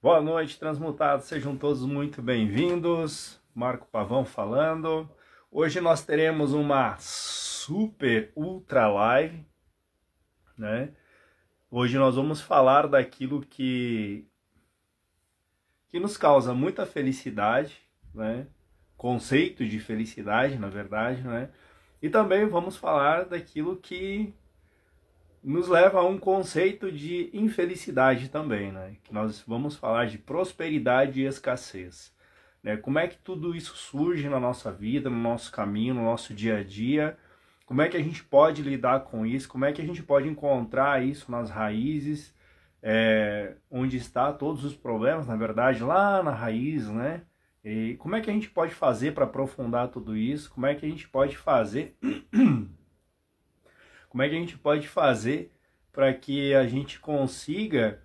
Boa noite, transmutados, sejam todos muito bem-vindos. Marco Pavão falando. Hoje nós teremos uma super ultra live, né? Hoje nós vamos falar daquilo que nos causa muita felicidade, né? Conceito de felicidade, na verdade, né? E também vamos falar daquilo que nos leva a um conceito de infelicidade também, né? Que nós vamos falar de prosperidade e escassez, né? Como é que tudo isso surge na nossa vida, no nosso caminho, no nosso dia a dia? Como é que a gente pode lidar com isso? Como é que a gente pode encontrar isso nas raízes, onde está todos os problemas, na verdade, lá na raiz, né? E como é que a gente pode fazer para aprofundar tudo isso? Como é que a gente pode fazer Como é que a gente pode fazer para que a gente consiga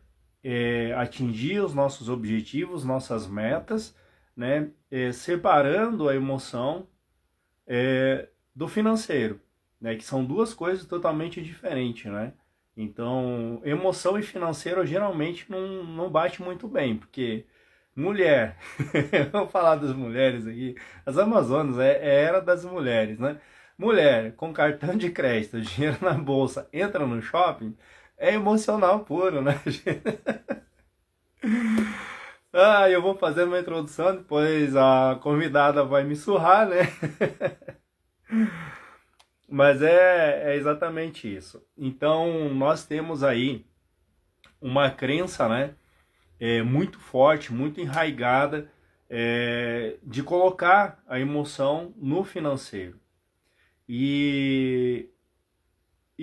atingir os nossos objetivos, nossas metas, né? Separando a emoção do financeiro, né? Que são duas coisas totalmente diferentes, né? Então, emoção e financeiro geralmente não bate muito bem, porque mulher, vamos falar das mulheres aqui, as Amazonas é era das mulheres, né? Mulher com cartão de crédito, dinheiro na bolsa, entra no shopping, é emocional puro, né? Eu vou fazer uma introdução, depois a convidada vai me surrar, né? Mas é exatamente isso. Então, nós temos aí uma crença, né? Muito forte, muito enraigada, de colocar a emoção no financeiro. E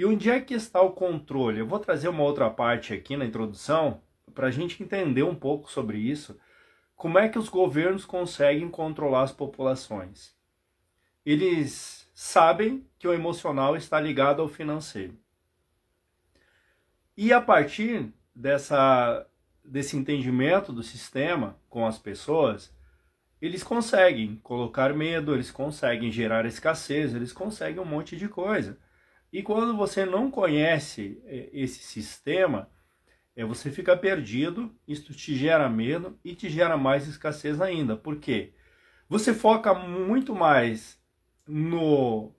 onde é que está o controle? Eu vou trazer uma outra parte aqui na introdução para a gente entender um pouco sobre isso. Como é que os governos conseguem controlar as populações? Eles sabem que o emocional está ligado ao financeiro. E a partir desse entendimento do sistema com as pessoas, eles conseguem colocar medo, eles conseguem gerar escassez, eles conseguem um monte de coisa. E quando você não conhece esse sistema, você fica perdido, isso te gera medo e te gera mais escassez ainda. Por quê? Você foca muito mais não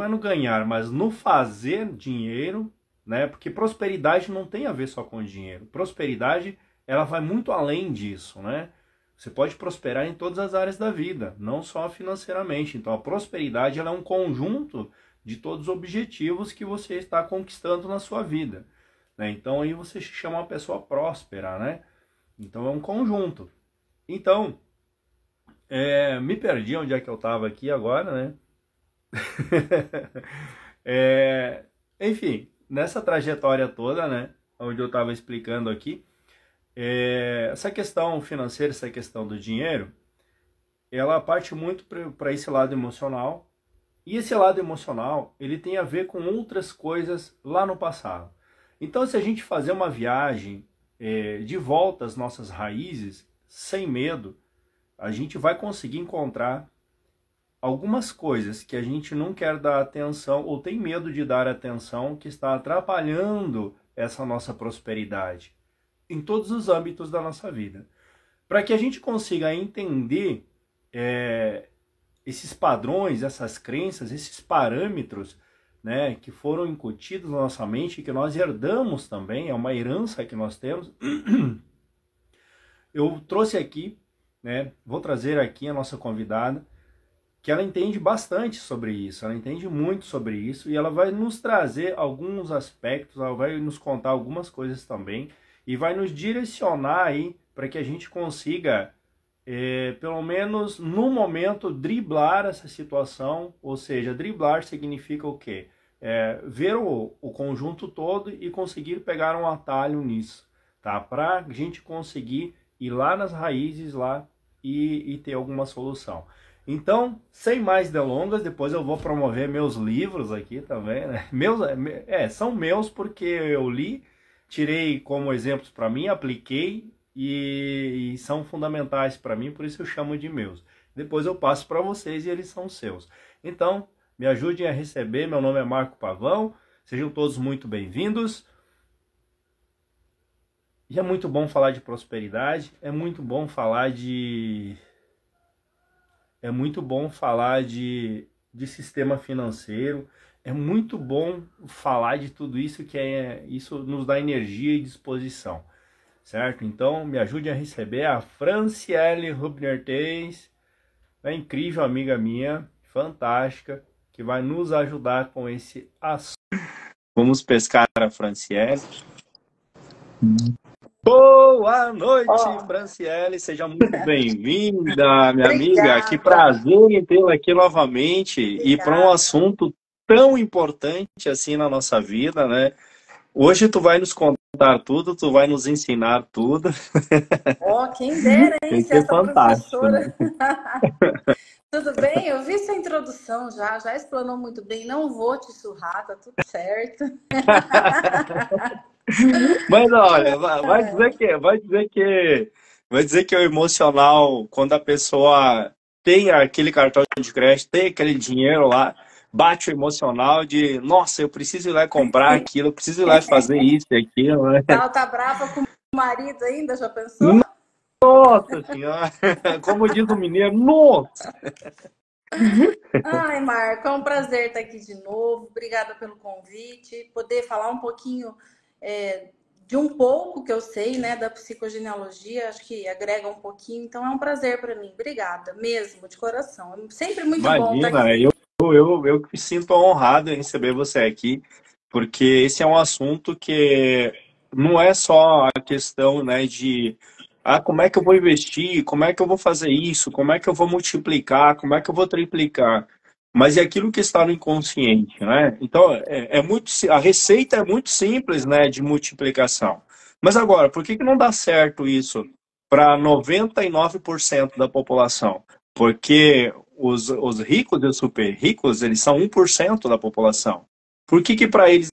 é no ganhar, mas no fazer dinheiro, né? Porque prosperidade não tem a ver só com dinheiro. Prosperidade, ela vai muito além disso, né? Você pode prosperar em todas as áreas da vida, não só financeiramente. Então a prosperidade ela é um conjunto de todos os objetivos que você está conquistando na sua vida, né? Então aí você chama uma pessoa próspera, né? Então é um conjunto. Então, me perdi onde é que eu estava aqui agora, né? Enfim, nessa trajetória toda, né? Onde eu estava explicando aqui, essa questão financeira, essa questão do dinheiro, ela parte muito para esse lado emocional. E esse lado emocional, ele tem a ver com outras coisas lá no passado. Então, se a gente fazer uma viagem de volta às nossas raízes, sem medo, a gente vai conseguir encontrar algumas coisas que a gente não quer dar atenção ou tem medo de dar atenção, que está atrapalhando essa nossa prosperidade em todos os âmbitos da nossa vida. Para que a gente consiga entender esses padrões, essas crenças, esses parâmetros, né, que foram incutidos na nossa mente, que nós herdamos também, é uma herança que nós temos, eu trouxe aqui, né, vou trazer aqui a nossa convidada, que ela entende bastante sobre isso, ela entende muito sobre isso, e ela vai nos trazer alguns aspectos, ela vai nos contar algumas coisas também, e vai nos direcionar aí para que a gente consiga, pelo menos no momento, driblar essa situação. Ou seja, driblar significa o quê? Ver o conjunto todo e conseguir pegar um atalho nisso, tá? Para a gente conseguir ir lá nas raízes lá e ter alguma solução. Então, sem mais delongas, depois eu vou promover meus livros aqui também, né? São meus porque eu li, tirei como exemplos para mim, apliquei e são fundamentais para mim, por isso eu chamo de meus. Depois eu passo para vocês e eles são seus. Então, me ajudem a receber, meu nome é Marco Pavão, sejam todos muito bem-vindos. E é muito bom falar de prosperidade, é muito bom falar de de sistema financeiro, é muito bom falar de tudo isso isso nos dá energia e disposição, certo? Então me ajude a receber a Franciele Rubner Teis, é incrível amiga minha, fantástica, que vai nos ajudar com esse assunto. Vamos pescar a Franciele. Boa noite, Ó, Franciele, seja muito bem-vinda, minha amiga. Que obrigada, prazer em tê-la aqui novamente e para um obrigada. assunto tão importante assim na nossa vida, né? Hoje tu vai nos contar tudo, tu vai nos ensinar tudo. Ó, quem dera, hein, Vai ser ser essa fantástico, né? professora. Tudo bem? Eu vi sua introdução já explanou muito bem. Não vou te surrar, tá tudo certo. Mas olha, vai dizer que é o emocional quando a pessoa tem aquele cartão de crédito, tem aquele dinheiro lá, bate o emocional de, nossa, eu preciso ir lá comprar aquilo, eu preciso ir lá fazer isso e aquilo, né? Tá brava com o marido ainda, já pensou? Nossa senhora, como diz o mineiro, nossa! Ai, Marco, é um prazer estar aqui de novo. Obrigada pelo convite. Poder falar um pouquinho de um pouco que eu sei, né, da psicogenealogia, acho que agrega um pouquinho. Então é um prazer para mim. Obrigada, mesmo, de coração. É sempre muito bom estar Imagina, aqui. eu que me sinto honrado em receber você aqui, porque esse é um assunto que não é só a questão, né, de como é que eu vou investir, como é que eu vou fazer isso, como é que eu vou multiplicar, como é que eu vou triplicar, mas é aquilo que está no inconsciente, né? Então, a receita é muito simples, né, de multiplicação. Mas agora, por que que não dá certo isso para 99% da população? Porque os ricos e os super ricos, eles são 1% da população. Por que que para eles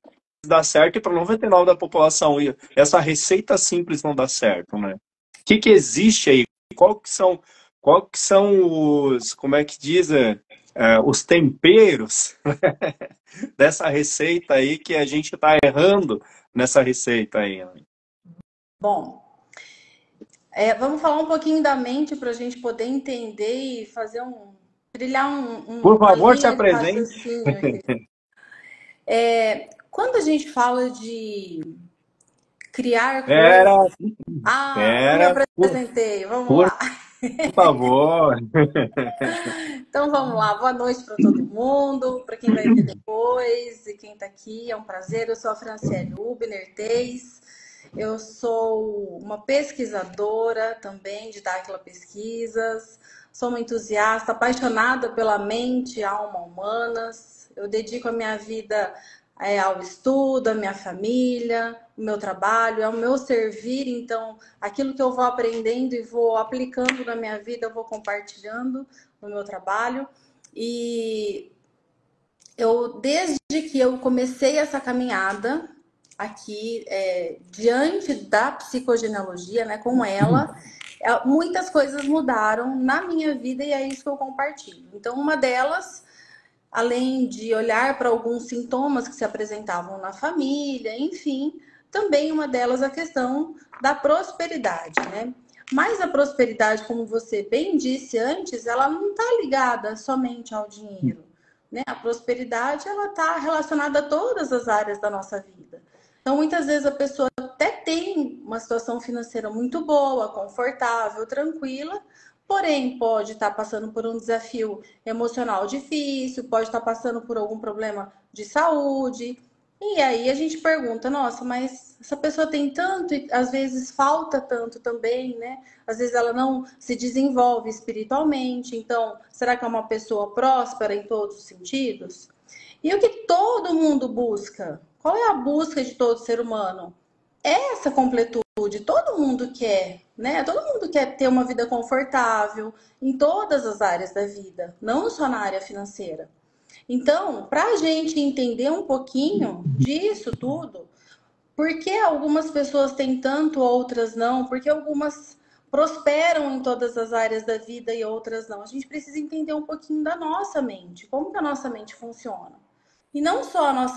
dá certo e para 99% da população essa receita simples não dá certo, né? O que existe aí? Qual que são os, como é que diz, os temperos dessa receita aí que a gente está errando nessa receita aí, né? Bom, vamos falar um pouquinho da mente para a gente poder entender e fazer trilhar Por uma favor, se linha de apresente. raciocínio aqui. Quando a gente fala de criar Era, coisas. Ah, não me era, apresentei. Vamos por lá. favor. Então vamos lá. Boa noite para todo mundo, para quem vai ver depois e quem está aqui. É um prazer. Eu sou a Franciele Hubner Teis. Eu sou uma pesquisadora também de Dáquila Pesquisas. Sou uma entusiasta, apaixonada pela mente e alma humanas. Eu dedico a minha vida ao estudo, à minha família, o meu trabalho, ao meu servir. Então, aquilo que eu vou aprendendo e vou aplicando na minha vida, eu vou compartilhando no meu trabalho. E desde que eu comecei essa caminhada aqui, diante da psicogenealogia, né, com ela, muitas coisas mudaram na minha vida e é isso que eu compartilho. Então, uma delas, além de olhar para alguns sintomas que se apresentavam na família, enfim, também uma delas a questão da prosperidade, né? Mas a prosperidade, como você bem disse antes, ela não está ligada somente ao dinheiro, né? A prosperidade, ela está relacionada a todas as áreas da nossa vida. Então, muitas vezes a pessoa até tem uma situação financeira muito boa, confortável, tranquila, porém pode estar passando por um desafio emocional difícil, pode estar passando por algum problema de saúde. E aí a gente pergunta, nossa, mas essa pessoa tem tanto e às vezes falta tanto também, né? Às vezes ela não se desenvolve espiritualmente. Então, será que é uma pessoa próspera em todos os sentidos? E o que todo mundo busca? Qual é a busca de todo ser humano? É essa completude. Todo mundo quer, né? Todo mundo quer ter uma vida confortável em todas as áreas da vida, não só na área financeira. Então, para a gente entender um pouquinho disso tudo, por que algumas pessoas têm tanto, outras não? Porque algumas prosperam em todas as áreas da vida e outras não? A gente precisa entender um pouquinho da nossa mente, como que a nossa mente funciona. E não só a nossa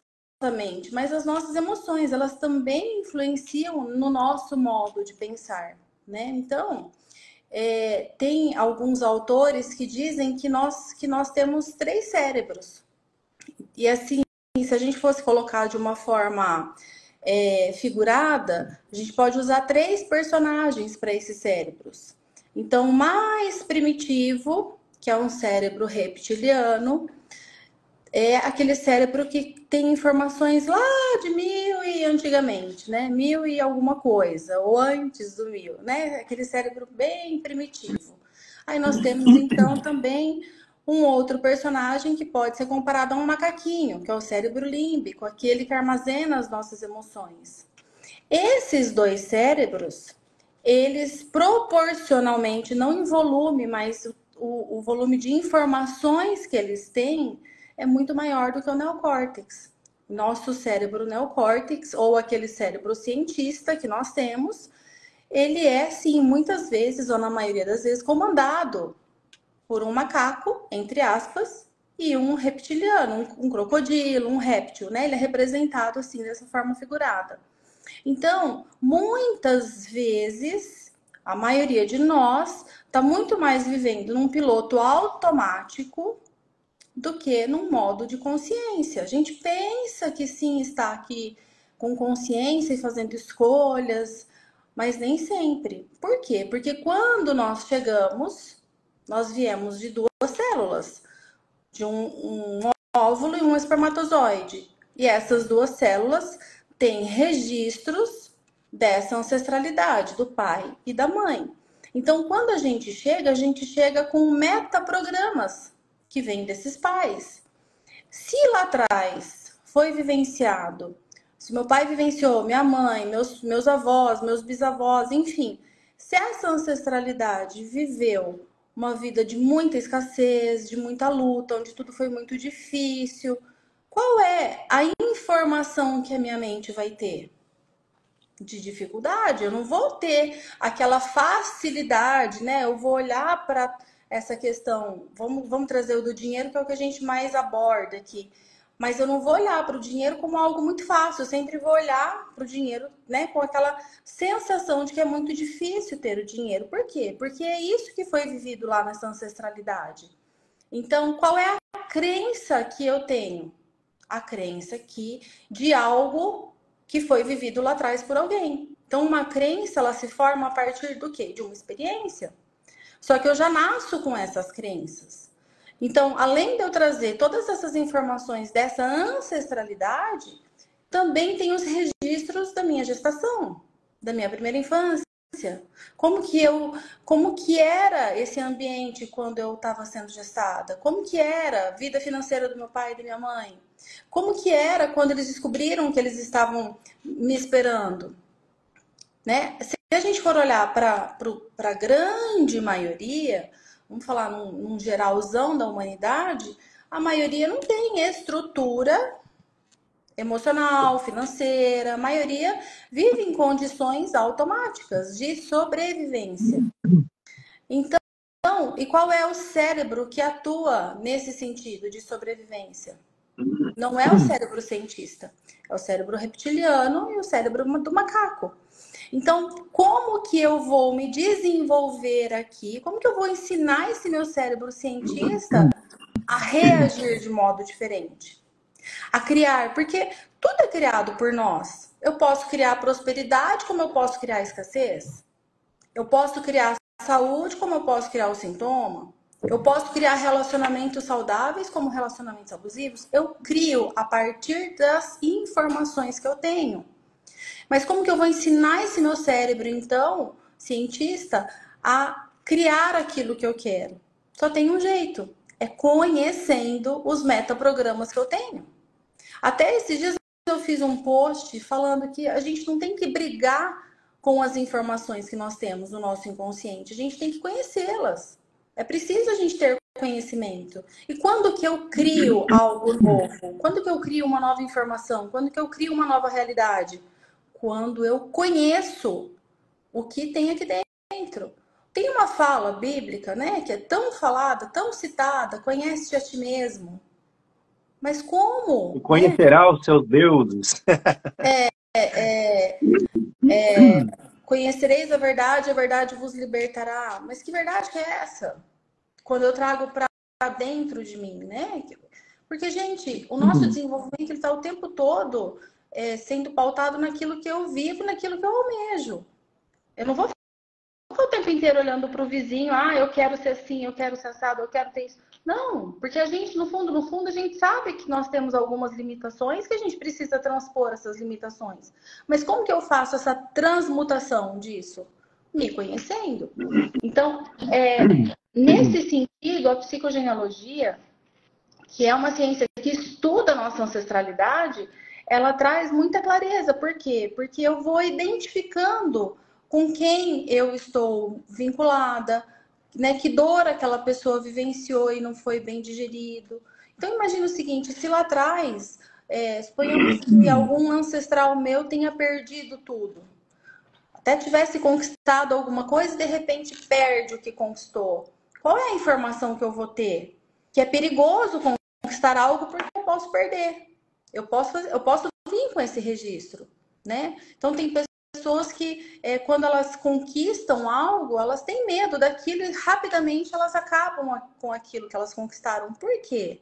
mente, mas as nossas emoções, elas também influenciam no nosso modo de pensar, né? Então, tem alguns autores que dizem que nós temos 3 cérebros. E assim, se a gente fosse colocar de uma forma figurada, a gente pode usar 3 personagens para esses cérebros. Então, o mais primitivo, que é um cérebro reptiliano, é aquele cérebro que tem informações lá de 1000 e antigamente, né? 1000 e alguma coisa, ou antes do 1000, né? Aquele cérebro bem primitivo. Aí nós temos então também um outro personagem que pode ser comparado a um macaquinho, que é o cérebro límbico, aquele que armazena as nossas emoções. Esses 2 cérebros, eles proporcionalmente, não em volume, mas o volume de informações que eles têm é muito maior do que o neocórtex. Nosso cérebro neocórtex, ou aquele cérebro cientista que nós temos, ele é, sim, muitas vezes, ou na maioria das vezes, comandado por um macaco, entre aspas, e um reptiliano, um crocodilo, um réptil, né? Ele é representado assim, dessa forma figurada. Então, muitas vezes, a maioria de nós está muito mais vivendo num piloto automático do que num modo de consciência. A gente pensa que sim, está aqui com consciência e fazendo escolhas, mas nem sempre. Por quê? Porque quando nós chegamos, nós viemos de 2 células, de um óvulo e um espermatozoide. E essas 2 células têm registros dessa ancestralidade, do pai e da mãe. Então, quando a gente chega com metaprogramas que vêm desses pais. Se lá atrás foi vivenciado, se meu pai vivenciou, minha mãe, meus avós, meus bisavós, enfim, se essa ancestralidade viveu uma vida de muita escassez, de muita luta, onde tudo foi muito difícil, qual é a informação que a minha mente vai ter? De dificuldade, eu não vou ter aquela facilidade, né? Eu vou olhar para essa questão, vamos trazer o do dinheiro, que é o que a gente mais aborda aqui. Mas eu não vou olhar para o dinheiro como algo muito fácil, eu sempre vou olhar para o dinheiro, né, com aquela sensação de que é muito difícil ter o dinheiro. Por quê? Porque é isso que foi vivido lá nessa ancestralidade. Então, qual é a crença que eu tenho? A crença que de algo que foi vivido lá atrás por alguém. Então, uma crença, ela se forma a partir do quê? De uma experiência. Só que eu já nasço com essas crenças. Então, além de eu trazer todas essas informações dessa ancestralidade, também tem os registros da minha gestação, da minha primeira infância. Como que era esse ambiente quando eu estava sendo gestada? Como que era a vida financeira do meu pai e da minha mãe? Como que era quando eles descobriram que eles estavam me esperando? Né? Se a gente for olhar para a grande maioria, vamos falar num geralzão da humanidade, a maioria não tem estrutura emocional, financeira, a maioria vive em condições automáticas de sobrevivência. Então, e qual é o cérebro que atua nesse sentido de sobrevivência? Não é o cérebro cientista, é o cérebro reptiliano e o cérebro do macaco. Então, como que eu vou me desenvolver aqui? Como que eu vou ensinar esse meu cérebro cientista a reagir de modo diferente? A criar, porque tudo é criado por nós. Eu posso criar prosperidade, como eu posso criar escassez. Eu posso criar saúde, como eu posso criar o sintoma. Eu posso criar relacionamentos saudáveis, como relacionamentos abusivos. Eu crio a partir das informações que eu tenho. Mas como que eu vou ensinar esse meu cérebro, então, cientista, a criar aquilo que eu quero? Só tem um jeito. É conhecendo os metaprogramas que eu tenho. Até esses dias eu fiz um post falando que a gente não tem que brigar com as informações que nós temos no nosso inconsciente. A gente tem que conhecê-las. É preciso a gente ter conhecimento. E quando que eu crio algo novo? Quando que eu crio uma nova informação? Quando que eu crio uma nova realidade? Quando eu conheço o que tem aqui dentro. Tem uma fala bíblica, né, que é tão falada, tão citada, conhece-te a ti mesmo. Mas como, né? Conhecerá os seus deuses. É, conhecereis a verdade vos libertará. Mas que verdade que é essa? Quando eu trago para dentro de mim, né? Porque, gente, o nosso desenvolvimento está o tempo todo sendo pautado naquilo que eu vivo, naquilo que eu almejo. Eu não vou ficar o tempo inteiro olhando para o vizinho, ah, eu quero ser assim, eu quero ser assado, eu quero ter isso. Não, porque a gente, no fundo, a gente sabe que nós temos algumas limitações que a gente precisa transpor essas limitações. Mas como que eu faço essa transmutação disso? Me conhecendo. Então, nesse sentido, a psicogenealogia, que é uma ciência que estuda a nossa ancestralidade, ela traz muita clareza. Por quê? Porque eu vou identificando com quem eu estou vinculada, né? Que dor aquela pessoa vivenciou e não foi bem digerido. Então, imagina o seguinte: se lá atrás, suponhamos que algum ancestral meu tenha perdido tudo, até tivesse conquistado alguma coisa e de repente perde o que conquistou. Qual é a informação que eu vou ter? Que é perigoso conquistar algo porque eu posso perder. Eu posso vir com esse registro, né? Então tem pessoas que quando elas conquistam algo, elas têm medo daquilo e rapidamente elas acabam com aquilo que elas conquistaram. Por quê?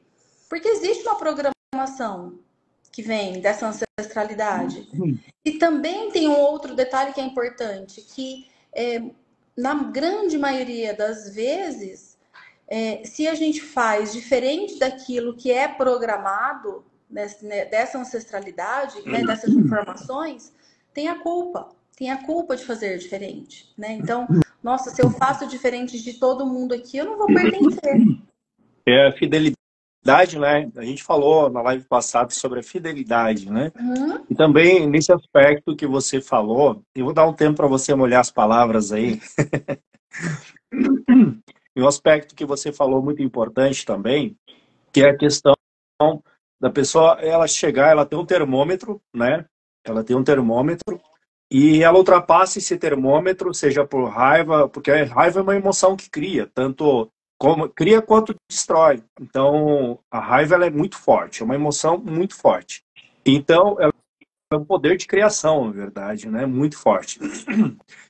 Porque existe uma programação que vem dessa ancestralidade. E também tem um outro detalhe que é importante, que na grande maioria das vezes, se a gente faz diferente daquilo que é programado dessa ancestralidade, né, dessas informações, tem a culpa de fazer diferente, né? Então, nossa, se eu faço diferente de todo mundo aqui, eu não vou pertencer. É a fidelidade, né? A gente falou na live passada sobre a fidelidade, né? Uhum. E também nesse aspecto que você falou, eu vou dar um tempo para você molhar as palavras aí. E um aspecto que você falou muito importante também, que é a questão da pessoa, ela chegar, ela tem um termômetro, né? Ela tem um termômetro e ela ultrapassa esse termômetro, seja por raiva, porque a raiva é uma emoção que cria, tanto como cria quanto destrói. Então, a raiva ela é muito forte, é uma emoção muito forte. Então, ela é um poder de criação, na verdade, né? Muito forte.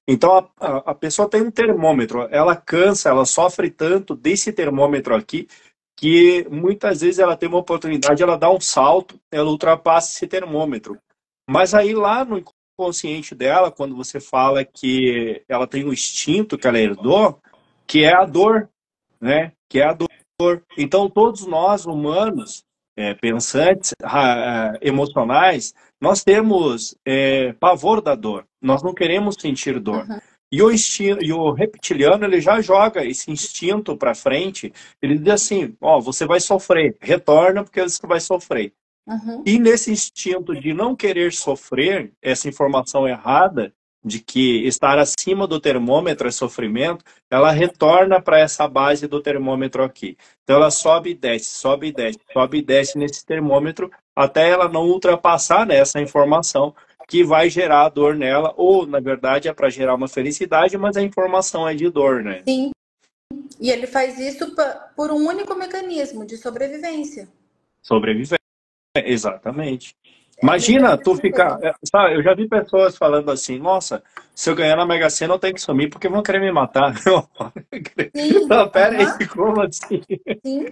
Então, a pessoa tem um termômetro, ela cansa, ela sofre tanto desse termômetro aqui, que muitas vezes ela tem uma oportunidade, ela dá um salto, ela ultrapassa esse termômetro. Mas aí lá no inconsciente dela, quando você fala que ela tem um instinto que ela herdou, que é a dor, né? Que é a dor. Então todos nós humanos, pensantes, emocionais, nós temos pavor da dor. Nós não queremos sentir dor. E o reptiliano ele já joga esse instinto para frente. Ele diz assim: ó, você vai sofrer, retorna porque você vai sofrer. Uhum. E nesse instinto de não querer sofrer, essa informação errada de que estar acima do termômetro é sofrimento, ela retorna para essa base do termômetro aqui. Então ela sobe e desce, sobe e desce, sobe e desce nesse termômetro até ela não ultrapassar, né, essa informação que vai gerar dor nela, ou na verdade é para gerar uma felicidade, mas a informação é de dor, né? Sim. E ele faz isso por um único mecanismo de sobrevivência. Sobreviver. Exatamente. É o Imagina tu mecanismo ficar. dele. Sabe, eu já vi pessoas falando assim: nossa, se eu ganhar na Mega Sena eu tenho que sumir porque vão querer me matar. Sim, Não, pera aí, aham, como assim? sim.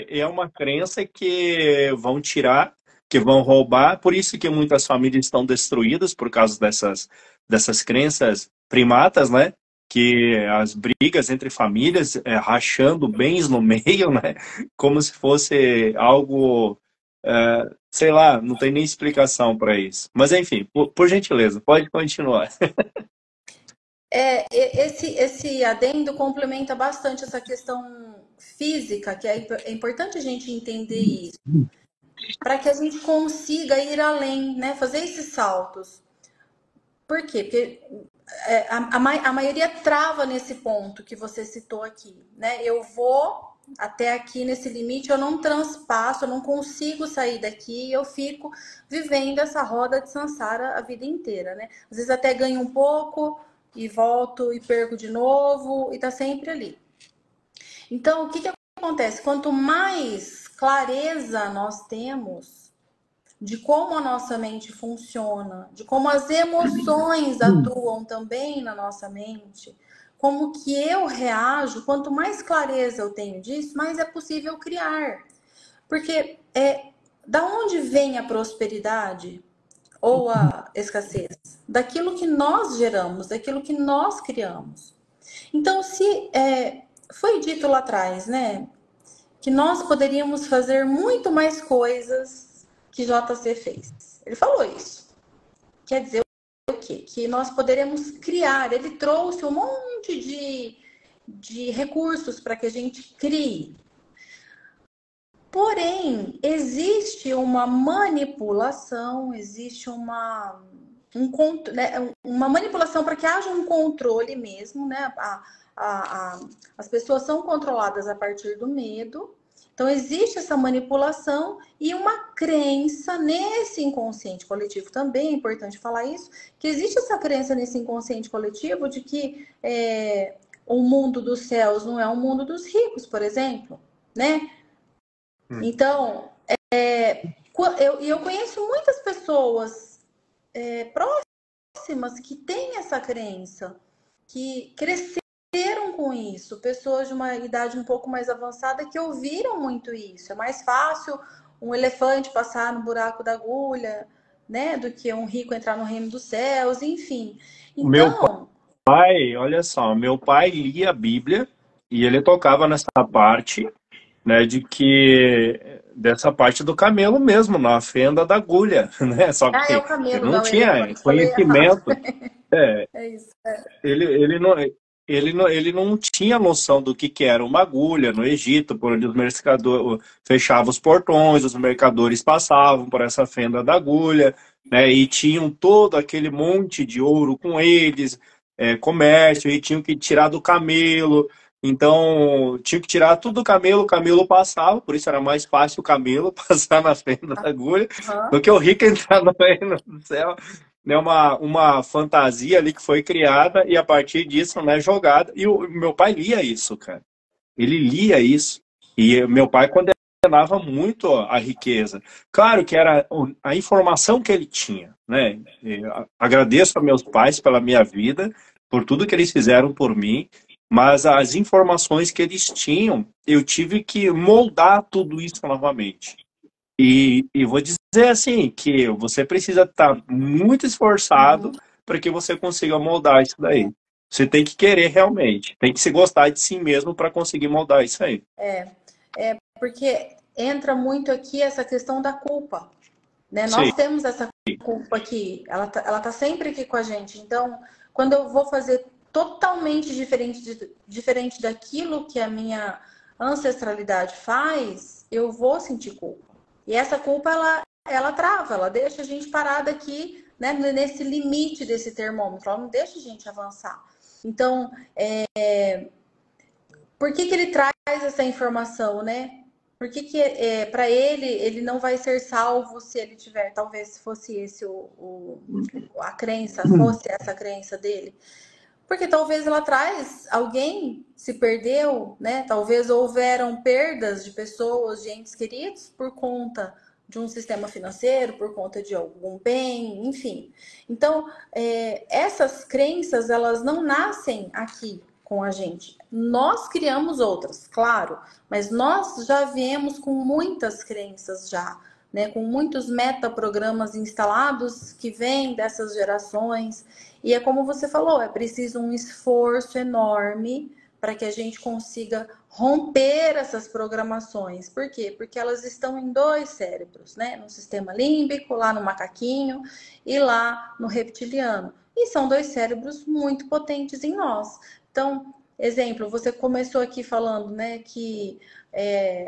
É uma crença que vão tirar, que vão roubar. Por isso que muitas famílias estão destruídas por causa dessas crenças primatas, né? Que as brigas entre famílias, rachando bens no meio, né? Como se fosse algo. Sei lá, não tem nem explicação para isso. Mas enfim, por gentileza, pode continuar. Esse adendo complementa bastante essa questão física, que é importante a gente entender isso, para que a gente consiga ir além, né? Fazer esses saltos. Por quê? Porque a maioria trava nesse ponto que você citou aqui, né? Eu vou até aqui nesse limite, eu não transpasso, eu não consigo sair daqui, eu fico vivendo essa roda de samsara a vida inteira, né? Às vezes até ganho um pouco e volto e perco de novo e tá sempre ali. Então, o que acontece? Quanto mais clareza nós temos de como a nossa mente funciona, de como as emoções atuam também na nossa mente, como que eu reajo, quanto mais clareza eu tenho disso, mais é possível criar. Porque da onde vem a prosperidade ou a escassez? Daquilo que nós geramos, daquilo que nós criamos. Então, se foi dito lá atrás, né, que nós poderíamos fazer muito mais coisas que JC fez. Ele falou isso. Quer dizer o quê? Que nós poderemos criar. Ele trouxe um monte de recursos para que a gente crie. Porém, existe uma manipulação, existe uma manipulação para que haja um controle mesmo, né? As pessoas são controladas a partir do medo. Então, existe essa manipulação e uma crença nesse inconsciente coletivo. Também é importante falar isso, que existe essa crença nesse inconsciente coletivo de que o mundo dos céus não é o mundo dos ricos, por exemplo, né? Então, eu conheço muitas pessoas próximas que têm essa crença, que cresceram com isso, pessoas de uma idade um pouco mais avançada que ouviram muito isso. É mais fácil um elefante passar no buraco da agulha, né, do que um rico entrar no reino dos céus, enfim. Então, Olha só, meu pai lia a Bíblia e ele tocava nessa parte, né, dessa parte do camelo mesmo, na fenda da agulha, né? Só é que o ele camelo, não não, tinha elefante, falei errado. conhecimento. É, É isso. ele não tinha noção do que era uma agulha no Egito, por onde os mercadores fechavam os portões, os mercadores passavam por essa fenda da agulha, né? E tinham todo aquele monte de ouro com eles, comércio, e tinham que tirar do camelo. Então, tinha que tirar tudo do camelo, o camelo passava, por isso era mais fácil o camelo passar na fenda da agulha do que o rico entrar no reino do céu, né, uma fantasia ali que foi criada e a partir disso, né, jogada. E o meu pai lia isso, cara. Ele lia isso. E meu pai condenava muito a riqueza. Claro que era a informação que ele tinha, né? Agradeço a meus pais pela minha vida, por tudo que eles fizeram por mim, mas as informações que eles tinham, eu tive que moldar tudo isso novamente. E vou dizer assim, que você precisa estar muito esforçado para que você consiga moldar isso daí. Você tem que querer realmente, tem que se gostar de si mesmo para conseguir moldar isso aí. Porque entra muito aqui essa questão da culpa, né? Sim. Nós temos essa culpa aqui, ela tá sempre aqui com a gente. Então, quando eu vou fazer totalmente diferente daquilo que a minha ancestralidade faz, eu vou sentir culpa. E essa culpa, ela trava, ela deixa a gente parada aqui, né, nesse limite desse termômetro, ela não deixa a gente avançar. Então, por que ele traz essa informação, né? Por que para ele não vai ser salvo se ele tiver, talvez fosse esse a crença, fosse essa crença dele? Porque talvez lá atrás alguém se perdeu, né? Talvez houveram perdas de pessoas, de entes queridos, por conta de um sistema financeiro, por conta de algum bem, enfim. Então, essas crenças, elas não nascem aqui com a gente. Nós criamos outras, claro, mas nós já viemos com muitas crenças já, né? Com muitos metaprogramas instalados que vêm dessas gerações. E é como você falou, é preciso um esforço enorme para que a gente consiga romper essas programações. Por quê? Porque elas estão em dois cérebros, né? No sistema límbico, lá no macaquinho, e lá no reptiliano. E são dois cérebros muito potentes em nós. Então, exemplo, você começou aqui falando, né, que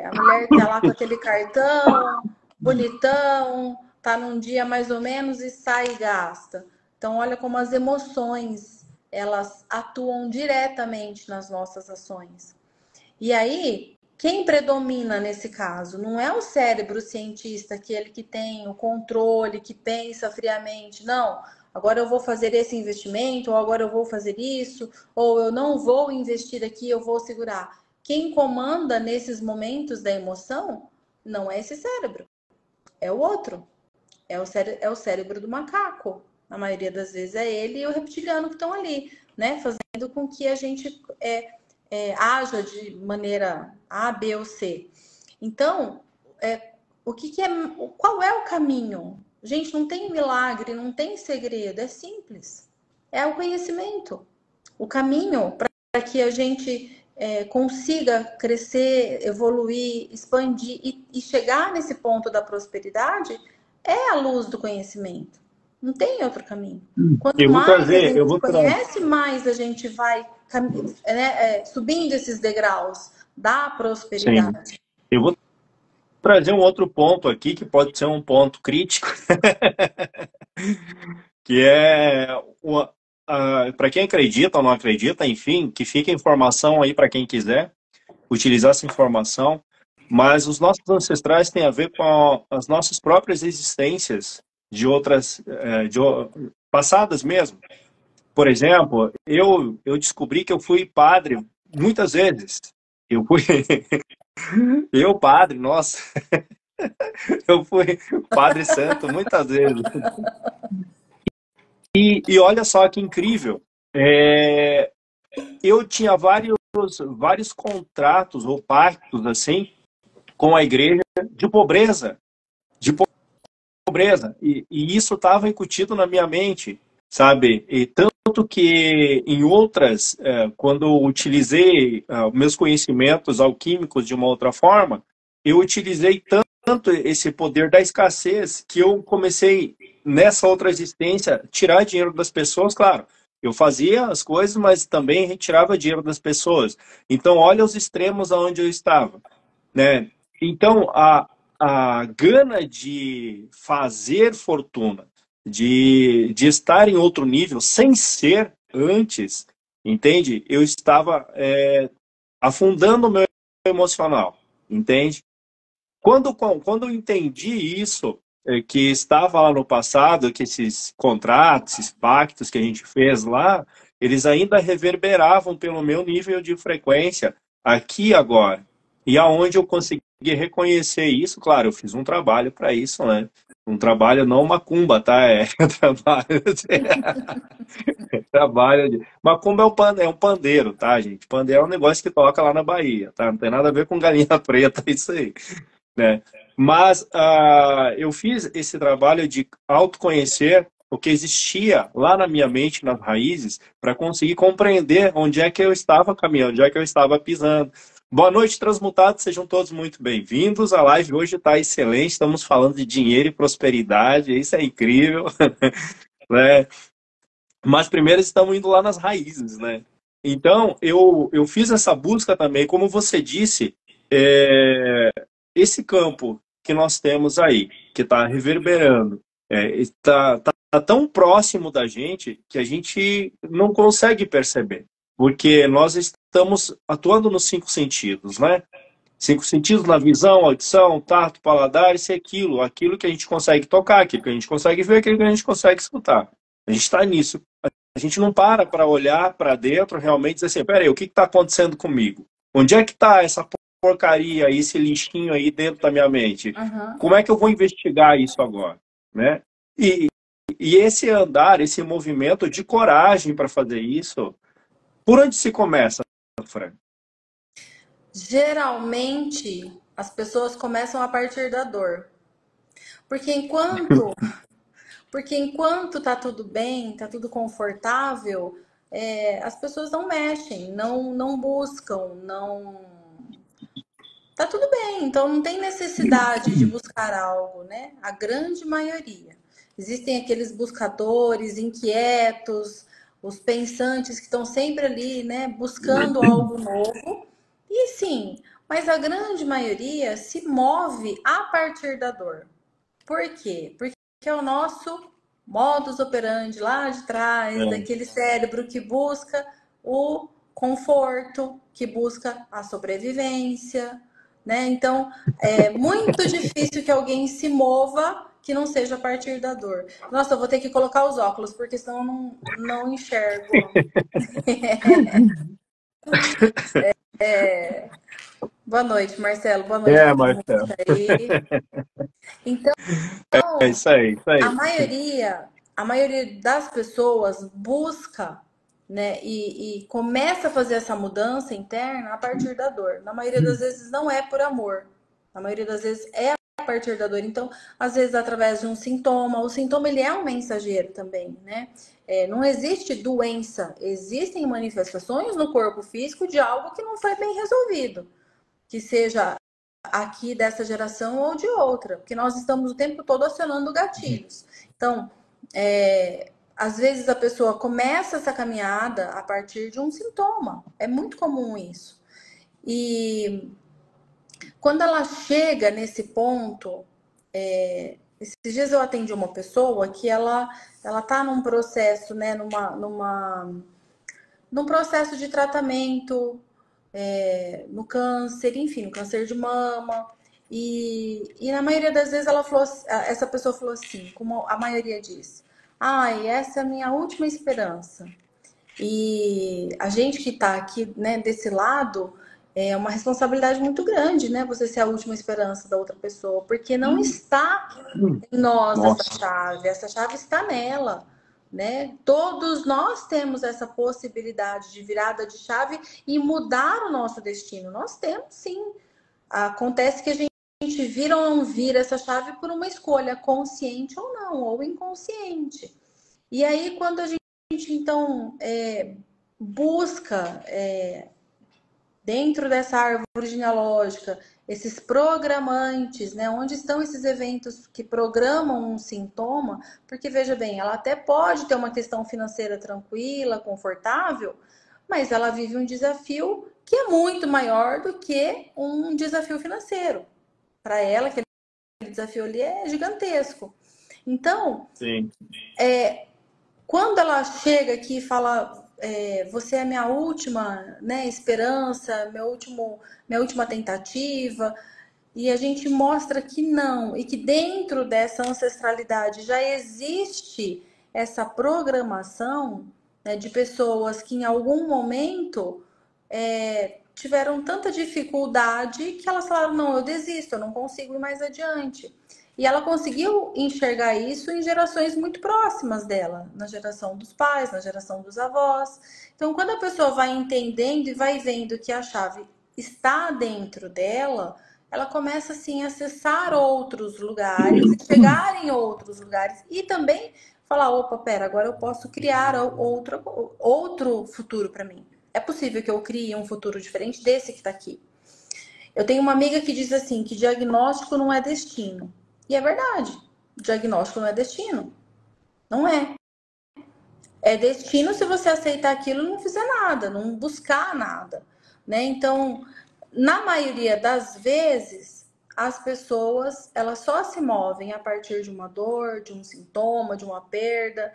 a mulher tá lá com aquele cartão bonitão, tá num dia mais ou menos e sai e gasta. Então, olha como as emoções, elas atuam diretamente nas nossas ações. E aí, quem predomina nesse caso? Não é o cérebro cientista, aquele que tem o controle, que pensa friamente. Não, agora eu vou fazer esse investimento, ou agora eu vou fazer isso, ou eu não vou investir aqui, eu vou segurar. Quem comanda nesses momentos da emoção Não é esse cérebro, é o outro. É o cérebro do macaco. Na maioria das vezes é ele e o reptiliano que estão ali, né? Fazendo com que a gente haja de maneira A, B ou C. Então, qual é o caminho? Gente, não tem milagre, não tem segredo, é simples. É o conhecimento. O caminho para que a gente consiga crescer, evoluir, expandir e chegar nesse ponto da prosperidade é a luz do conhecimento. Não tem outro caminho. Quanto Eu vou mais a trazer, eu gente vou trazer. conhece, mais a gente vai subindo esses degraus da Sim. prosperidade. Eu vou trazer um outro ponto aqui que pode ser um ponto crítico, que é para quem acredita ou não acredita, enfim, que fica informação aí para quem quiser utilizar essa informação, mas os nossos ancestrais têm a ver com as nossas próprias existências de outras, passadas mesmo. Por exemplo, eu descobri que eu fui padre muitas vezes. Eu fui, eu padre, nossa, eu fui padre santo muitas vezes. E olha só que incrível. É, eu tinha vários contratos ou pactos assim com a igreja de pobreza, de pobreza. E isso estava incutido na minha mente, sabe? E tanto que em outras, quando eu utilizei meus conhecimentos alquímicos de uma outra forma, eu utilizei tanto esse poder da escassez que eu comecei, nessa outra existência, tirar dinheiro das pessoas, claro. Eu fazia as coisas, mas também retirava dinheiro das pessoas. Então, olha os extremos aonde eu estava, né? Então, a gana de fazer fortuna, de estar em outro nível, sem ser antes, entende? Eu estava afundando o meu emocional, entende? Quando eu entendi isso, que estava lá no passado, que esses contratos, esses pactos que a gente fez lá, eles ainda reverberavam pelo meu nível de frequência aqui e agora. E aonde eu consegui reconhecer isso, claro, eu fiz um trabalho para isso, né? Um trabalho não macumba, tá? Trabalho, trabalho de... Macumba é um pandeiro, tá, gente? Pandeiro é um negócio que toca lá na Bahia, tá? Não tem nada a ver com galinha preta, isso aí, né? Mas eu fiz esse trabalho de autoconhecer o que existia lá na minha mente, nas raízes, para conseguir compreender onde é que eu estava caminhando, onde é que eu estava pisando. Boa noite, transmutados, sejam todos muito bem-vindos. A live hoje está excelente, estamos falando de dinheiro e prosperidade, isso é incrível, né? Mas primeiro estamos indo lá nas raízes, né? Então, eu fiz essa busca também, como você disse, esse campo que nós temos aí, que está reverberando, está tão próximo da gente que a gente não consegue perceber, porque nós estamos atuando nos cinco sentidos, né? Cinco sentidos na visão, audição, tato, paladar, isso e aquilo. Aquilo que a gente consegue tocar, aquilo que a gente consegue ver, aquilo que a gente consegue escutar. A gente está nisso. A gente não para olhar para dentro realmente e dizer assim, peraí, o que está acontecendo comigo? Onde é que está essa porcaria, esse lixinho aí dentro da minha mente? Uhum. Como é que eu vou investigar isso agora? Né? E, e esse andar, esse movimento de coragem para fazer isso, por onde se começa, Fran? Geralmente, as pessoas começam a partir da dor. Porque enquanto, porque enquanto tá tudo bem, tá tudo confortável, as pessoas não mexem, não buscam, não. Tá tudo bem, então não tem necessidade de buscar algo, né? A grande maioria. Existem aqueles buscadores inquietos, os pensantes que estão sempre ali, né, buscando algo novo. E sim, mas a grande maioria se move a partir da dor. Por quê? Porque é o nosso modus operandi lá de trás, É. daquele cérebro que busca o conforto, que busca a sobrevivência, né? Então, é muito difícil que alguém se mova que não seja a partir da dor. Nossa, eu vou ter que colocar os óculos, porque senão eu não enxergo. Boa noite, Marcelo. Boa noite para todo mundo que Marcelo. está aí. Então, É isso aí, isso a aí. maioria, a maioria das pessoas busca, né, e começa a fazer essa mudança interna a partir da dor. Na maioria das vezes não é por amor. Na maioria das vezes é a partir da dor. Então, às vezes através de um sintoma. O sintoma ele é um mensageiro também, né? Não existe doença, existem manifestações no corpo físico de algo que não foi bem resolvido, que seja aqui dessa geração ou de outra, porque nós estamos o tempo todo acionando gatilhos. Então, às vezes a pessoa começa essa caminhada a partir de um sintoma. É muito comum isso. E quando ela chega nesse ponto, esses dias eu atendi uma pessoa que ela tá num processo, né, num processo de tratamento no câncer, enfim, no câncer de mama. E na maioria das vezes ela falou, essa pessoa falou assim, como a maioria diz, ai, essa é a minha última esperança. E a gente que está aqui, né, desse lado, é uma responsabilidade muito grande, né? Você ser a última esperança da outra pessoa, porque não está em nós Nossa. essa chave está nela, né? Todos nós temos essa possibilidade de virada de chave e mudar o nosso destino. Nós temos, sim. Acontece que a gente vira ou não vira essa chave por uma escolha consciente ou não, ou inconsciente. E aí, quando a gente, então, busca dentro dessa árvore genealógica, esses programantes, né? Onde estão esses eventos que programam um sintoma? Porque veja bem, ela até pode ter uma questão financeira tranquila, confortável, mas ela vive um desafio que é muito maior do que um desafio financeiro. Para ela, aquele desafio ali é gigantesco. Então, Sim. quando ela chega aqui e fala, você é minha última, né, esperança, minha última tentativa, e a gente mostra que não, e que dentro dessa ancestralidade já existe essa programação, né, de pessoas que em algum momento tiveram tanta dificuldade que elas falaram, não, eu desisto, eu não consigo ir mais adiante. E ela conseguiu enxergar isso em gerações muito próximas dela, na geração dos pais, na geração dos avós. Então, quando a pessoa vai entendendo e vai vendo que a chave está dentro dela, ela começa assim a acessar outros lugares, chegar em outros lugares e também falar, opa, pera, agora eu posso criar outro futuro para mim. É possível que eu crie um futuro diferente desse que está aqui. Eu tenho uma amiga que diz assim, que diagnóstico não é destino. E é verdade. Diagnóstico não é destino. Não é. É destino se você aceitar aquilo e não fizer nada, não buscar nada, né? Então, na maioria das vezes, as pessoas, elas só se movem a partir de uma dor, de um sintoma, de uma perda,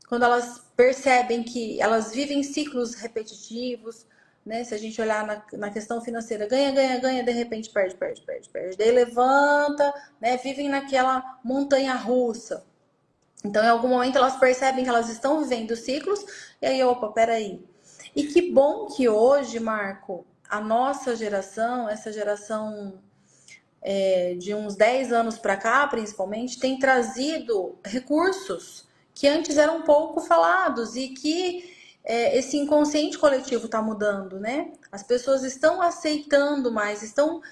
quando elas percebem que elas vivem ciclos repetitivos, né? Se a gente olhar na questão financeira, ganha, ganha, ganha, de repente perde, perde, perde, perde. Daí levanta, né? Vivem naquela montanha russa. Então, em algum momento, elas percebem que elas estão vivendo ciclos, e aí, opa, peraí. E que bom que hoje, Marco, a nossa geração, essa geração de uns 10 anos para cá, principalmente, tem trazido recursos que antes eram pouco falados e que esse inconsciente coletivo está mudando, né? As pessoas estão aceitando mais, estão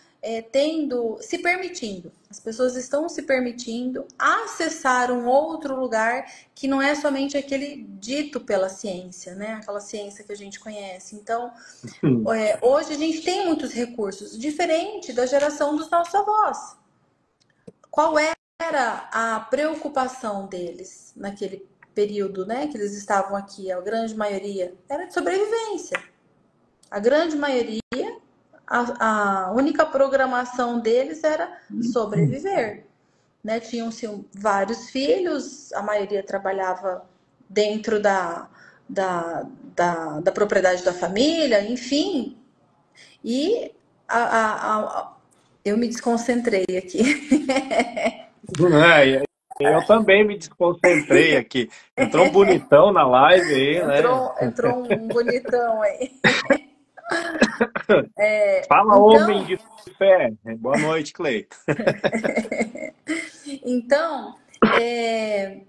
se permitindo. As pessoas estão se permitindo acessar um outro lugar que não é somente aquele dito pela ciência, né? Aquela ciência que a gente conhece. Então, hoje a gente tem muitos recursos, diferente da geração dos nossos avós. Qual era a preocupação deles naquele período, né, que eles estavam aqui? A grande maioria era de sobrevivência. A grande maioria, a única programação deles era sobreviver, né? Tinham-se vários filhos, a maioria trabalhava dentro da propriedade da família, enfim. E eu me desconcentrei aqui. É, eu também me desconcentrei aqui. Entrou um bonitão na live aí, né? Entrou um bonitão aí. Fala, homem Então, de fé. Boa noite, Clay. então, é,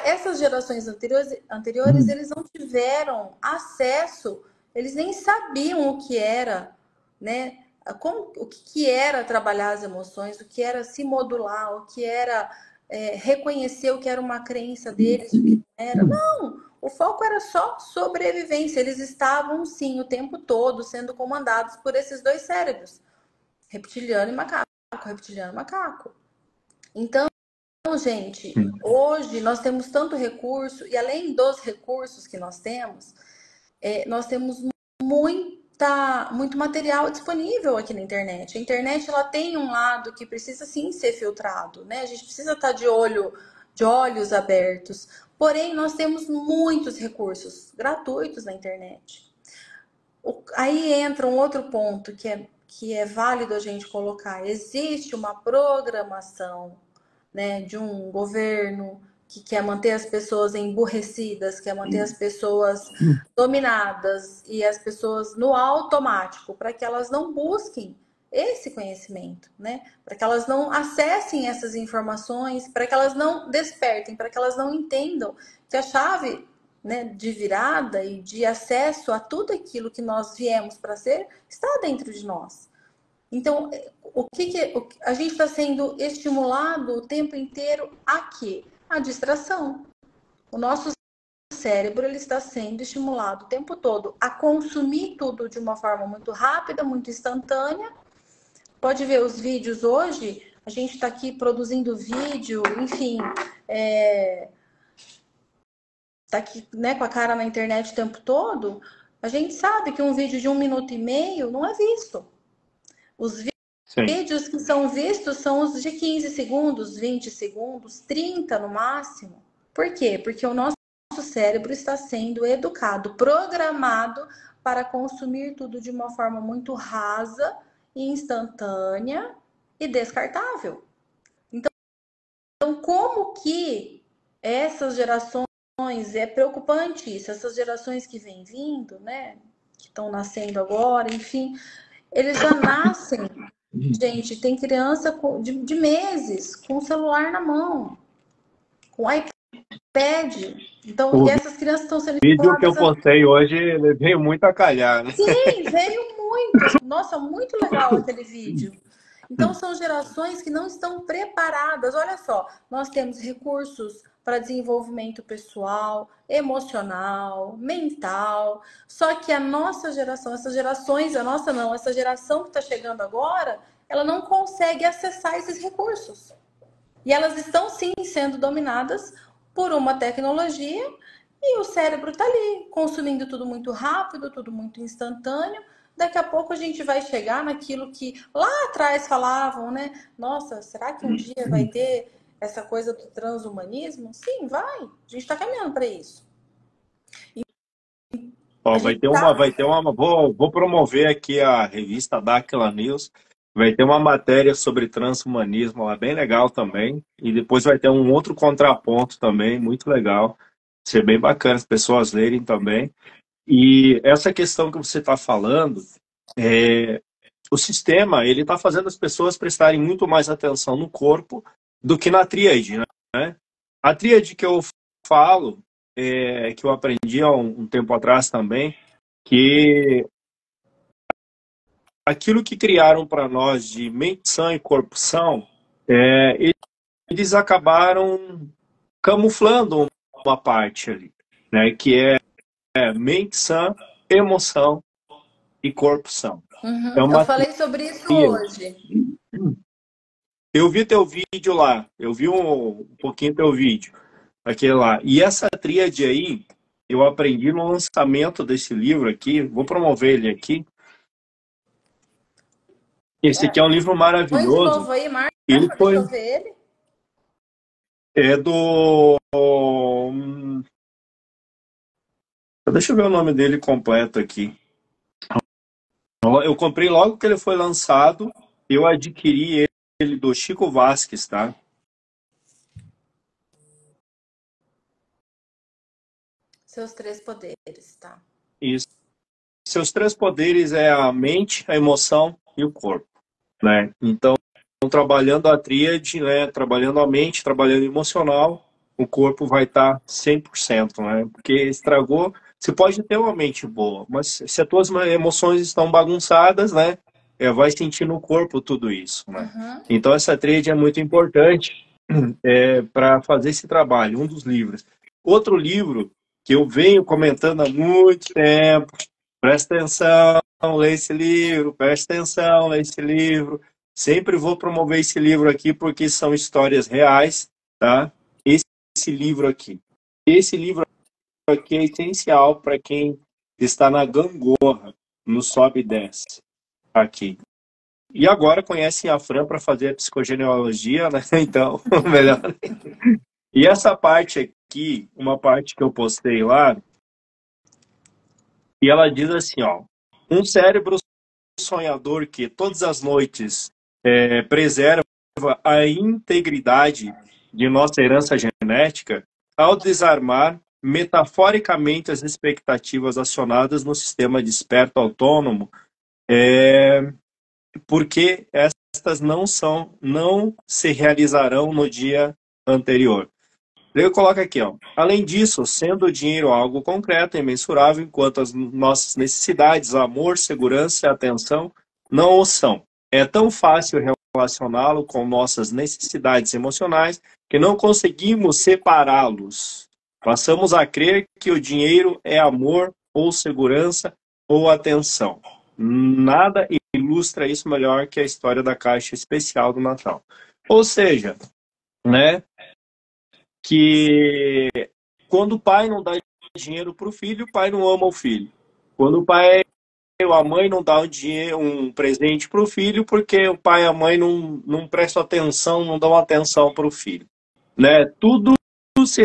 essas gerações anteriores, eles não tiveram acesso, eles nem sabiam o que era, né? O que era trabalhar as emoções, o que era se modular, o que era reconhecer o que era uma crença deles, o que não era. Não, o foco era só sobrevivência. Eles estavam, sim, o tempo todo sendo comandados por esses dois cérebros, reptiliano e macaco, reptiliano e macaco. Então, gente, hoje nós temos tanto recurso, e além dos recursos que nós temos muito material disponível aqui na internet. A internet ela tem um lado que precisa sim ser filtrado, né? A gente precisa estar de olhos abertos. Porém, nós temos muitos recursos gratuitos na internet. Aí entra um outro ponto que é válido a gente colocar. Existe uma programação, né, de um governo que quer manter as pessoas emburrecidas, quer manter as pessoas dominadas e as pessoas no automático, para que elas não busquem esse conhecimento, né? Para que elas não acessem essas informações, para que elas não despertem, para que elas não entendam que a chave, né, de virada e de acesso a tudo aquilo que nós viemos para ser está dentro de nós. Então, a gente está sendo estimulado o tempo inteiro a quê? A distração. O nosso cérebro ele está sendo estimulado o tempo todo a consumir tudo de uma forma muito rápida, muito instantânea. Pode ver os vídeos hoje, a gente está aqui produzindo vídeo, enfim, tá aqui, né, com a cara na internet o tempo todo. A gente sabe que um vídeo de 1 minuto e meio não é visto. Os Sim. vídeos que são vistos são os de 15 segundos, 20 segundos, 30 no máximo. Por quê? Porque o nosso cérebro está sendo educado, programado para consumir tudo de uma forma muito rasa, instantânea e descartável. Então, como que essas gerações, é preocupante isso, essas gerações que vêm vindo, né, que estão nascendo agora, enfim, eles já nascem. Gente, tem criança de meses com o celular na mão, com o iPad. Então, e O essas crianças estão sendo vídeo que eu estimuladas a... postei hoje ele veio muito a calhar, né? Sim, veio muito. Nossa, muito legal aquele vídeo. Então, são gerações que não estão preparadas. Olha só, nós temos recursos para desenvolvimento pessoal, emocional, mental. Só que a nossa geração, essas gerações, a nossa não, essa geração que está chegando agora, ela não consegue acessar esses recursos. E elas estão sim sendo dominadas por uma tecnologia e o cérebro está ali, consumindo tudo muito rápido, tudo muito instantâneo. Daqui a pouco a gente vai chegar naquilo que lá atrás falavam, né? Nossa, será que um dia vai ter essa coisa do transhumanismo? Sim, vai. A gente está caminhando para isso. Ó, A vai gente ter uma, está. vai ter uma. Vou promover aqui a revista Dáquila News. Vai ter uma matéria sobre transhumanismo lá, bem legal também. E depois vai ter um outro contraponto também, muito legal. Ser bem bacana as pessoas lerem também. E essa questão que você está falando, o sistema ele está fazendo as pessoas prestarem muito mais atenção no corpo do que na tríade, né? A tríade que eu falo, que eu aprendi há um tempo atrás também, que aquilo que criaram para nós de mente sã e corpo são, eles acabaram camuflando uma parte ali, né? Que é mente sã, emoção e corpo são. É Uhum. Eu uma falei sobre isso tríade. hoje. Eu vi teu vídeo lá, eu vi um pouquinho teu vídeo, aquele lá. E essa tríade aí, eu aprendi no lançamento desse livro aqui, vou promover ele aqui. Esse aqui é um livro Põe de maravilhoso. novo aí, Marca, Ele deixa eu foi ver ele. é do deixa eu ver o nome dele completo aqui. Eu comprei logo que ele foi lançado, eu adquiri ele do Chico Vasques, tá? Seus três poderes, tá? Isso. seus três poderes é a mente, a emoção e o corpo, né? Então, trabalhando a tríade, né? Trabalhando a mente, trabalhando o emocional, o corpo vai estar 100%, né? Porque estragou. Você pode ter uma mente boa, mas se as tuas emoções estão bagunçadas, né? Vai sentir no corpo tudo isso, né? Uhum. Então, essa tríade é muito importante para fazer esse trabalho. Um dos livros. Outro livro que eu venho comentando há muito tempo, presta atenção, lê esse livro, presta atenção, lê esse livro. Sempre vou promover esse livro aqui porque são histórias reais, tá? Esse livro aqui. Esse livro aqui é essencial para quem está na gangorra, no sobe e desce, aqui. E agora conhecem a Fran para fazer a psicogenealogia, né? Então, melhor. E essa parte aqui, uma parte que eu postei lá, e ela diz assim, ó, um cérebro sonhador que todas as noites preserva a integridade de nossa herança genética, ao desarmar metaforicamente as expectativas acionadas no sistema desperto autônomo, porque estas não se realizarão no dia anterior. Eu coloco aqui, ó. Além disso, sendo o dinheiro algo concreto e mensurável, enquanto as nossas necessidades, amor, segurança e atenção não o são. É tão fácil relacioná-lo com nossas necessidades emocionais que não conseguimos separá-los. Passamos a crer que o dinheiro é amor ou segurança ou atenção. Nada ilustra isso melhor que a história da caixa especial do Natal. Ou seja, né, que quando o pai não dá dinheiro para o filho, o pai não ama o filho. Quando o pai ou a mãe não dá um presente para o filho, porque o pai e a mãe não prestam atenção, não dão atenção para o filho. Né? Tudo se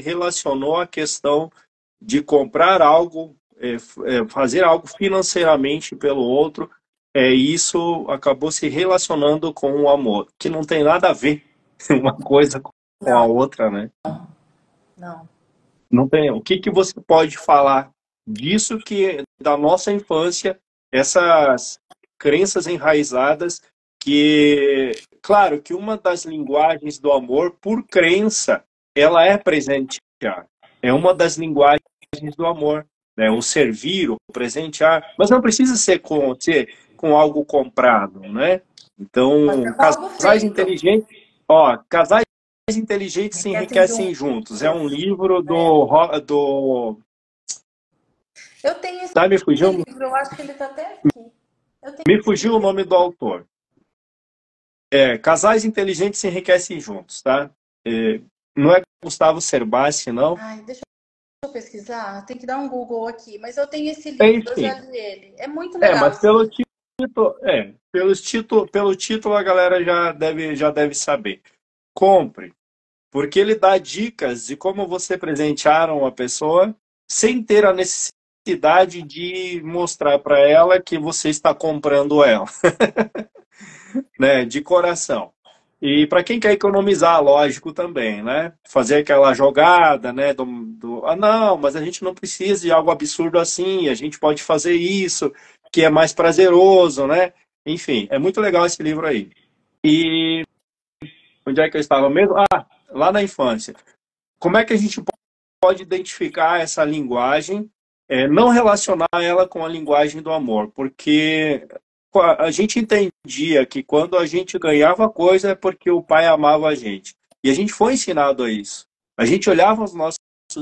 relacionou à questão de comprar algo, fazer algo financeiramente pelo outro, isso acabou se relacionando com o amor, que não tem nada a ver uma coisa com a outra, né? Não. Não tem. O que você pode falar disso que da nossa infância, essas crenças enraizadas que, claro, que uma das linguagens do amor, por crença, ela é presentear. É uma das linguagens do amor, né? O servir, o presentear, mas não precisa ser com algo comprado, né? Então, casais inteligentes, casais inteligentes se enriquecem juntos. É um livro do... Eu tenho esse me fugiu, livro, eu acho que ele está até aqui. Me fugiu o nome do autor. Casais inteligentes se enriquecem juntos, tá? Não é Gustavo Cerbasi, não. Ai, deixa eu pesquisar, tem que dar um Google aqui, mas eu tenho esse livro, eu já li ele. É muito legal. Mas pelo título a galera já deve saber. Compre, porque ele dá dicas de como você presentear uma pessoa sem ter a necessidade de mostrar para ela que você está comprando ela, né? De coração. E para quem quer economizar, lógico também, né? Fazer aquela jogada, né? Não, mas a gente não precisa de algo absurdo assim, a gente pode fazer isso, que é mais prazeroso, né? Enfim, é muito legal esse livro aí. E onde é que eu estava mesmo? Lá na infância. Como é que a gente pode identificar essa linguagem, não relacionar ela com a linguagem do amor? Porque a gente entendia que quando a gente ganhava coisa é porque o pai amava a gente. E a gente foi ensinado a isso. A gente olhava os nossos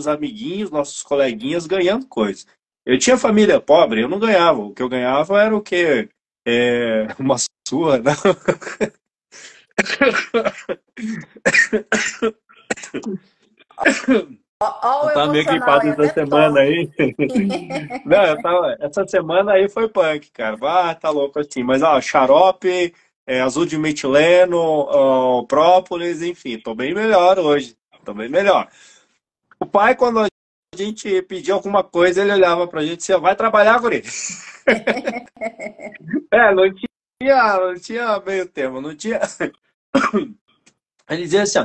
amiguinhos, nossos coleguinhas ganhando coisas. Eu tinha família pobre, eu não ganhava. O que eu ganhava era o quê? Uma surra, não? Eu tava meio gripado essa semana aí. Não, essa semana aí foi punk, cara. Tá louco assim. Mas, xarope, azul de metileno, própolis, enfim, tô bem melhor hoje. Tô bem melhor. O pai, quando a gente pedia alguma coisa, ele olhava pra gente e dizia, vai trabalhar, guri. Não tinha meio termo, não tinha... Ele dizia assim,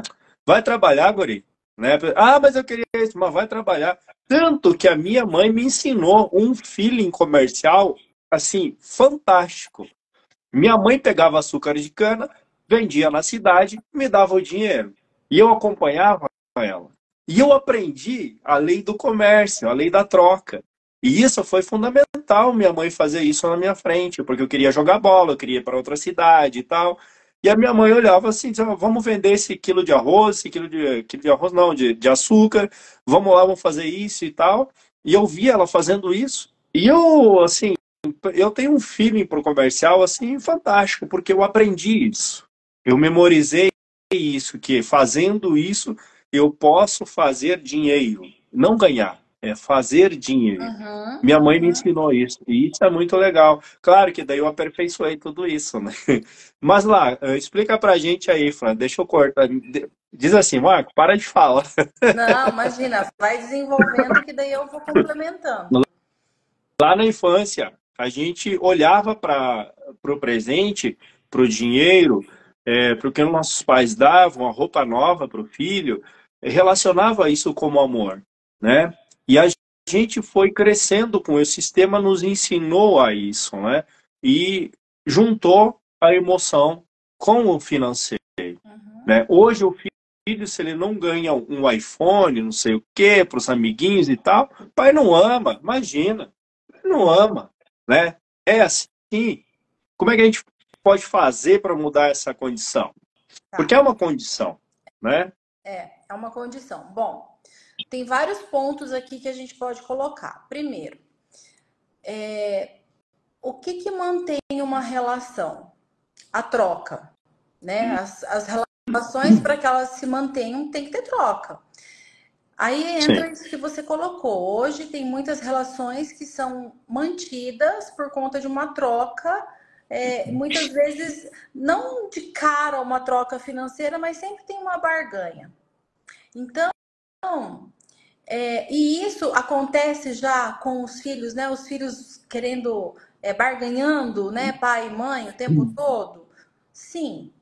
vai trabalhar, guri. Né? Mas eu queria isso, mas vai trabalhar. Tanto que a minha mãe me ensinou um feeling comercial, assim, fantástico. Minha mãe pegava açúcar de cana, vendia na cidade, me dava o dinheiro. E eu acompanhava ela. E eu aprendi a lei do comércio, a lei da troca. E isso foi fundamental, minha mãe fazer isso na minha frente, porque eu queria jogar bola, eu queria ir para outra cidade e tal. E a minha mãe olhava assim, dizia, vamos vender esse quilo de arroz, esse quilo de arroz não, de açúcar, vamos lá, vamos fazer isso e tal. E eu via ela fazendo isso. E eu, assim, eu tenho um feeling pro comercial assim fantástico, porque eu aprendi isso. Eu memorizei isso, que fazendo isso eu posso fazer dinheiro, não ganhar, é fazer dinheiro. Uhum, Minha mãe me uhum. ensinou isso, e isso é muito legal. Claro que daí eu aperfeiçoei tudo isso, né? Mas lá, explica pra gente aí, Fran, deixa eu cortar. Diz assim, Marco, para de falar. Não, imagina, vai desenvolvendo que daí eu vou complementando. Lá na infância, a gente olhava para o presente, para o dinheiro, para o que nossos pais davam, a roupa nova para o filho, relacionava isso como amor, né? E a gente foi crescendo com esse sistema, nos ensinou a isso, né? E juntou a emoção com o financeiro, Uhum. né? Hoje o filho, se ele não ganha um iPhone, não sei o quê, para os amiguinhos e tal, o pai não ama, imagina não ama, né? É assim. Como é que a gente pode fazer para mudar essa condição? Porque Tá, é uma condição, né? é uma condição. Bom, tem vários pontos aqui que a gente pode colocar. Primeiro, o que que mantém uma relação? A troca, né? As relações para que elas se mantenham tem que ter troca. Aí entra Sim. isso que você colocou. Hoje tem muitas relações que são mantidas por conta de uma troca, muitas vezes não de cara uma troca financeira, mas sempre tem uma barganha. Então, e isso acontece já com os filhos, né? Os filhos querendo, barganhando, né? Pai e mãe o tempo todo. Sim,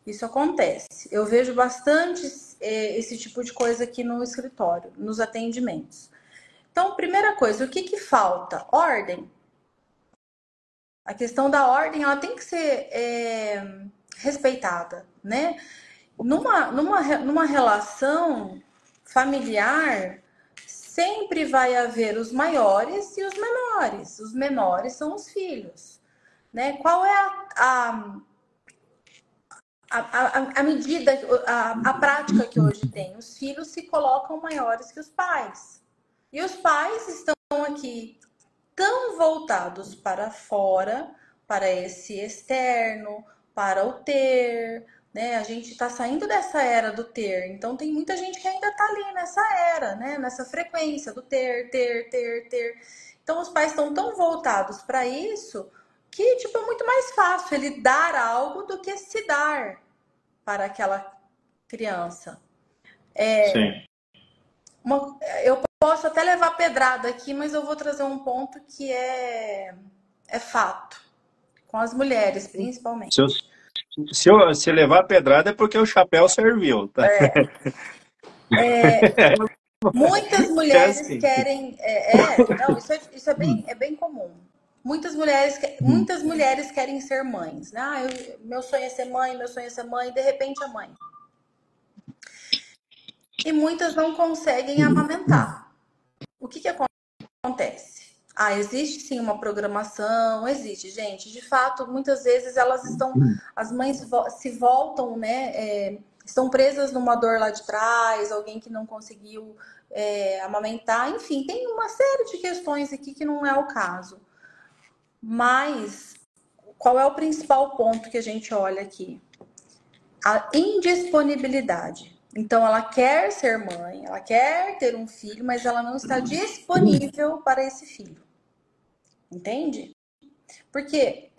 isso acontece. Eu vejo bastante esse tipo de coisa aqui no escritório, nos atendimentos. Então, primeira coisa, o que que falta? Ordem. A questão da ordem, ela tem que ser respeitada, né? Numa relação familiar, sempre vai haver os maiores e os menores. Os menores são os filhos, né? Qual é a medida, a prática que hoje tem? Os filhos se colocam maiores que os pais. E os pais estão aqui tão voltados para fora, para esse externo, para o ter, né? A gente está saindo dessa era do ter, então tem muita gente que ainda está ali nessa era, né? Nessa frequência do ter, ter, ter, ter. Então os pais estão tão voltados para isso que tipo é muito mais fácil ele dar algo do que se dar para aquela criança. Sim. Eu posso até levar pedrada aqui, mas eu vou trazer um ponto que é fato, com as mulheres, Se, eu, principalmente. se levar pedrada é porque o chapéu serviu, tá? Muitas É mulheres assim. querem. Não, isso é bem comum. Muitas mulheres querem ser mães. Né? Meu sonho é ser mãe, meu sonho é ser mãe, de repente é mãe. E muitas não conseguem amamentar. O que acontece? Existe sim uma programação, existe, gente. De fato, muitas vezes as mães se voltam, né? Estão presas numa dor lá de trás, alguém que não conseguiu amamentar, enfim, tem uma série de questões aqui que não é o caso. Mas qual é o principal ponto que a gente olha aqui? A indisponibilidade. Então, ela quer ser mãe, ela quer ter um filho, mas ela não está disponível para esse filho. Entende? Porque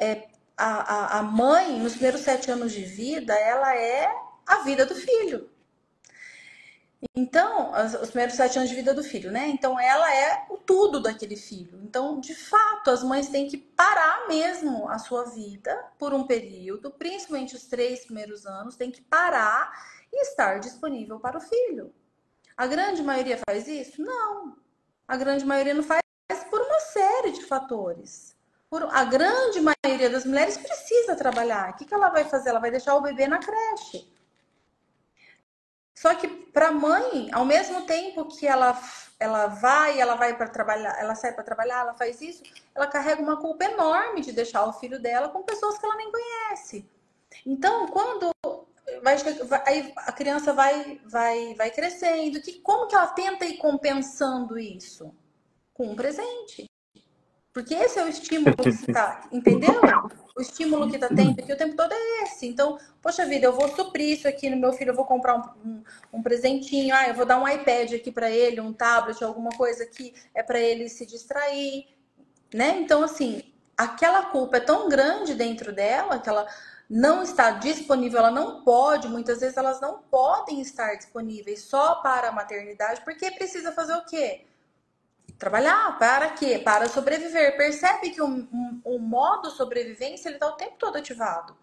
a mãe, nos primeiros 7 anos de vida, ela é a vida do filho. Então, os primeiros 7 anos de vida do filho, né? Então, ela é o tudo daquele filho. Então, de fato, as mães têm que parar mesmo a sua vida por um período, principalmente os 3 primeiros anos, tem que parar e estar disponível para o filho. A grande maioria faz isso? Não. A grande maioria não faz por uma série de fatores. A grande maioria das mulheres precisa trabalhar. O que ela vai fazer? Ela vai deixar o bebê na creche. Só que para a mãe, ao mesmo tempo que ela vai para trabalhar, ela sai para trabalhar, ela faz isso, ela carrega uma culpa enorme de deixar o filho dela com pessoas que ela nem conhece. Então, quando aí a criança vai crescendo, como que ela tenta ir compensando isso? Com um presente. Porque esse é o estímulo que você tá, entendeu? O estímulo que tá tendo aqui o tempo todo é esse. Então, poxa vida, eu vou suprir isso aqui no meu filho, eu vou comprar um presentinho, eu vou dar um iPad aqui para ele, um tablet, alguma coisa que é para ele se distrair, né? Então, assim, aquela culpa é tão grande dentro dela que ela não está disponível, ela não pode, muitas vezes elas não podem estar disponíveis só para a maternidade, porque precisa fazer o quê? Trabalhar, para quê? Para sobreviver. Percebe que o modo sobrevivência ele está o tempo todo ativado.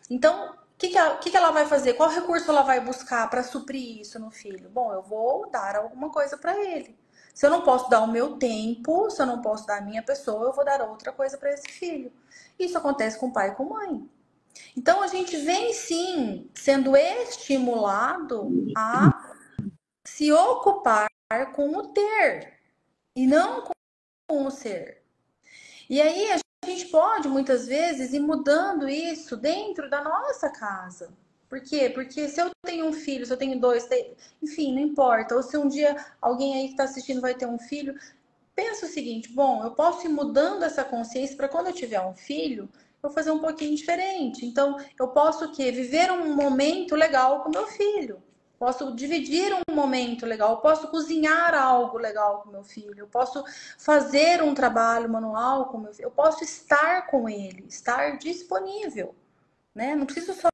Então, o que ela vai fazer? Qual recurso ela vai buscar para suprir isso no filho? Bom, eu vou dar alguma coisa para ele. Se eu não posso dar o meu tempo, se eu não posso dar a minha pessoa, eu vou dar outra coisa para esse filho. Isso acontece com pai e com mãe. Então, a gente vem sim sendo estimulado a se ocupar com o ter e não com o ser. E aí a gente pode muitas vezes ir mudando isso dentro da nossa casa. Por quê? Porque se eu tenho um filho, se eu tenho dois, enfim, não importa. Ou se um dia alguém aí que está assistindo vai ter um filho, pensa o seguinte: bom, eu posso ir mudando essa consciência para quando eu tiver um filho, eu fazer um pouquinho diferente. Então, eu posso o quê? Viver um momento legal com meu filho. Posso dividir um momento legal, eu posso cozinhar algo legal com meu filho, eu posso fazer um trabalho manual com meu filho, eu posso estar com ele, estar disponível, né? Não preciso só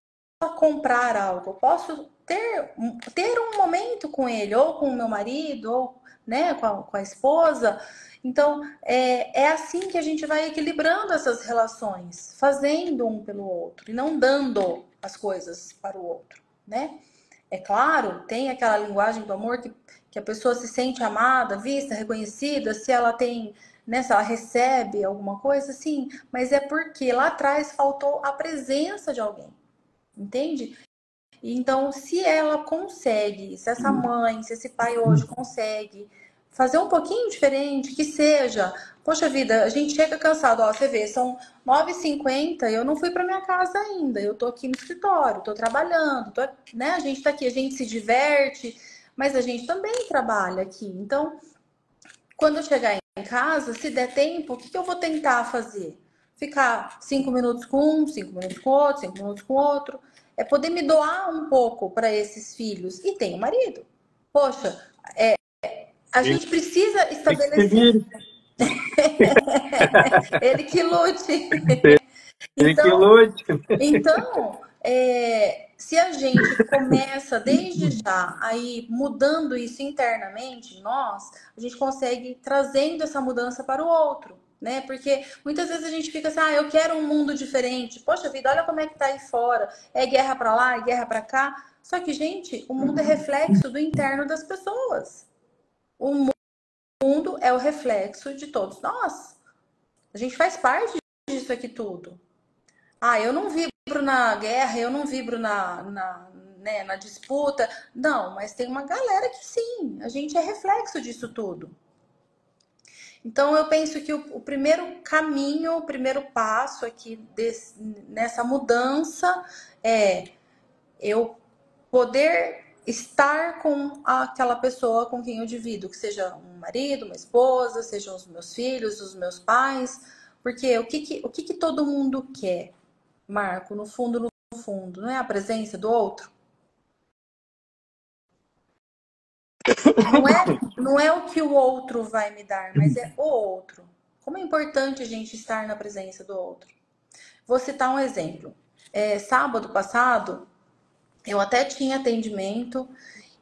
comprar algo, eu posso ter um momento com ele, ou com o meu marido, ou né, com a esposa. Então, é assim que a gente vai equilibrando essas relações, fazendo um pelo outro, e não dando as coisas para o outro, né? É claro, tem aquela linguagem do amor que a pessoa se sente amada, vista, reconhecida, se ela tem, né, se ela recebe alguma coisa, sim, mas é porque lá atrás faltou a presença de alguém, entende? Então, se ela consegue, se essa mãe, se esse pai hoje consegue fazer um pouquinho diferente, que seja, poxa vida, a gente chega cansado, ó, você vê, são 9h50 e eu não fui para minha casa ainda, eu tô aqui no escritório, tô trabalhando, né? A gente tá aqui, a gente se diverte, mas a gente também trabalha aqui. Então, quando eu chegar em casa, se der tempo, o que eu vou tentar fazer? Ficar 5 minutos com um, 5 minutos com outro, 5 minutos com outro. É poder me doar um pouco para esses filhos. E tenho marido. Poxa, a gente precisa Tem que se estabelecer. vir, Ele que lute. tem que Então, lute. se a gente começa desde já aí mudando isso internamente, a gente consegue ir trazendo essa mudança para o outro, né? Porque muitas vezes a gente fica assim, eu quero um mundo diferente. Poxa vida, olha como é que tá aí fora. É guerra para lá, é guerra para cá. Só que, gente, o mundo é reflexo do interno das pessoas. O mundo é o reflexo de todos nós. A gente faz parte disso aqui tudo. Eu não vibro na guerra, eu não vibro né, na disputa. Não, mas tem uma galera que sim, a gente é reflexo disso tudo. Então eu penso que o primeiro caminho, o primeiro passo aqui nessa mudança é eu poder estar com aquela pessoa com quem eu divido, que seja um marido, uma esposa, sejam os meus filhos, os meus pais, porque o que todo mundo quer? Marco, no fundo, não é a presença do outro? Não é o que o outro vai me dar, mas é o outro. Como é importante a gente estar na presença do outro. Vou citar um exemplo. Sábado passado, eu até tinha atendimento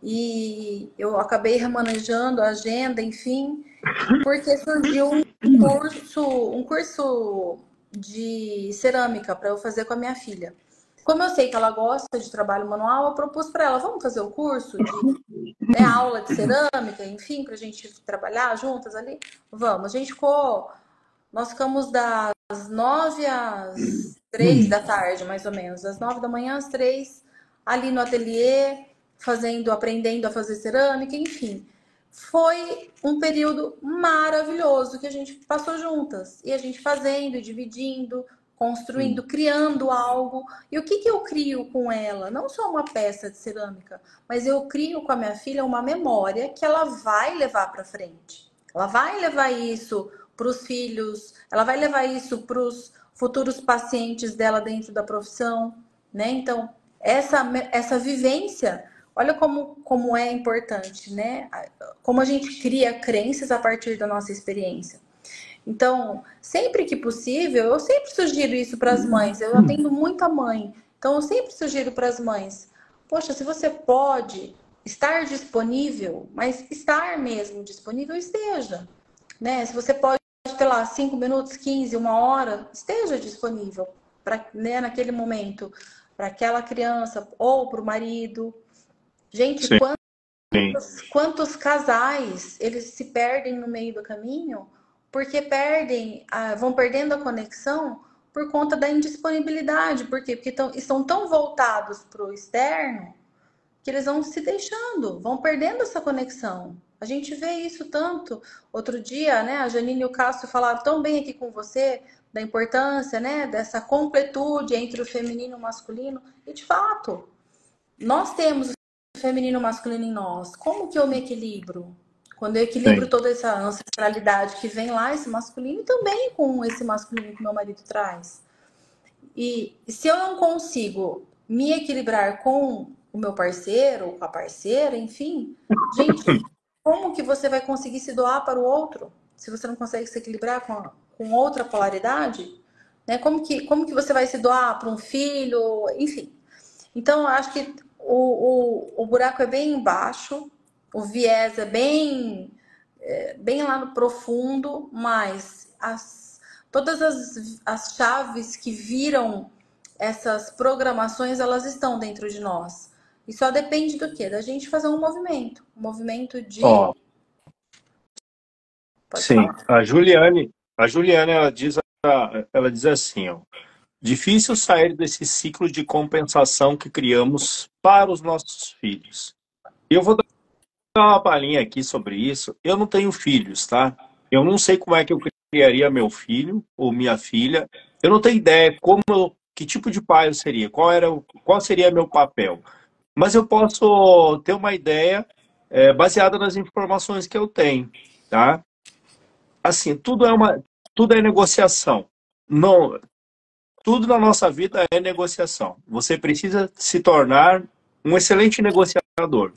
e eu acabei remanejando a agenda, enfim, porque surgiu um curso de cerâmica para eu fazer com a minha filha. Como eu sei que ela gosta de trabalho manual, eu propus para ela, vamos fazer o curso de aula de cerâmica, enfim, para a gente trabalhar juntas ali? Vamos. Nós ficamos das 9 às 3 da tarde, mais ou menos, das 9 da manhã às 3, ali no ateliê, aprendendo a fazer cerâmica, enfim. Foi um período maravilhoso que a gente passou juntas. E a gente fazendo, dividindo, construindo, criando algo. E o que eu crio com ela? Não só uma peça de cerâmica, mas eu crio com a minha filha uma memória que ela vai levar para frente. Ela vai levar isso para os filhos, ela vai levar isso para os futuros pacientes dela dentro da profissão, né? Então, essa vivência, olha como é importante, né? Como a gente cria crenças a partir da nossa experiência. Então, sempre que possível, eu sempre sugiro isso para as mães. Eu atendo muita mãe, então eu sempre sugiro para as mães: poxa, se você pode estar disponível, mas estar mesmo disponível, esteja, né? Se você pode ter lá 5 minutos, 15, 1 hora, esteja disponível para, né, naquele momento, para aquela criança ou para o marido. Gente, Sim. quantos casais eles se perdem no meio do caminho porque vão perdendo a conexão por conta da indisponibilidade. Por quê? Porque estão tão voltados para o externo que eles vão se deixando, vão perdendo essa conexão. A gente vê isso tanto. Outro dia, né, a Janine e o Cássio falaram tão bem aqui com você da importância, né, dessa completude entre o feminino e o masculino. E de fato, nós temos o feminino e o masculino em nós. Como que eu me equilibro? Quando eu equilibro toda essa ancestralidade que vem lá, esse masculino, e também com esse masculino que meu marido traz. E se eu não consigo me equilibrar com o meu parceiro, ou com a parceira, enfim, gente, como que você vai conseguir se doar para o outro? Se você não consegue se equilibrar com outra polaridade, né? Como que você vai se doar para um filho? Enfim. Então, eu acho que o buraco é bem embaixo, o viés é bem lá no profundo, mas todas as chaves que viram essas programações, elas estão dentro de nós. E só depende do quê? Da gente fazer um movimento. Um movimento de... Sim, falar. A Juliane ela diz assim, ó, difícil sair desse ciclo de compensação que criamos para os nossos filhos. Eu vou dar uma palhinha aqui sobre isso. Eu não tenho filhos, tá? Eu não sei como é que eu criaria meu filho ou minha filha. Eu não tenho ideia que tipo de pai eu seria, qual seria meu papel. Mas eu posso ter uma ideia baseada nas informações que eu tenho, tá? Assim, tudo é negociação. Não, tudo na nossa vida é negociação. Você precisa se tornar um excelente negociador.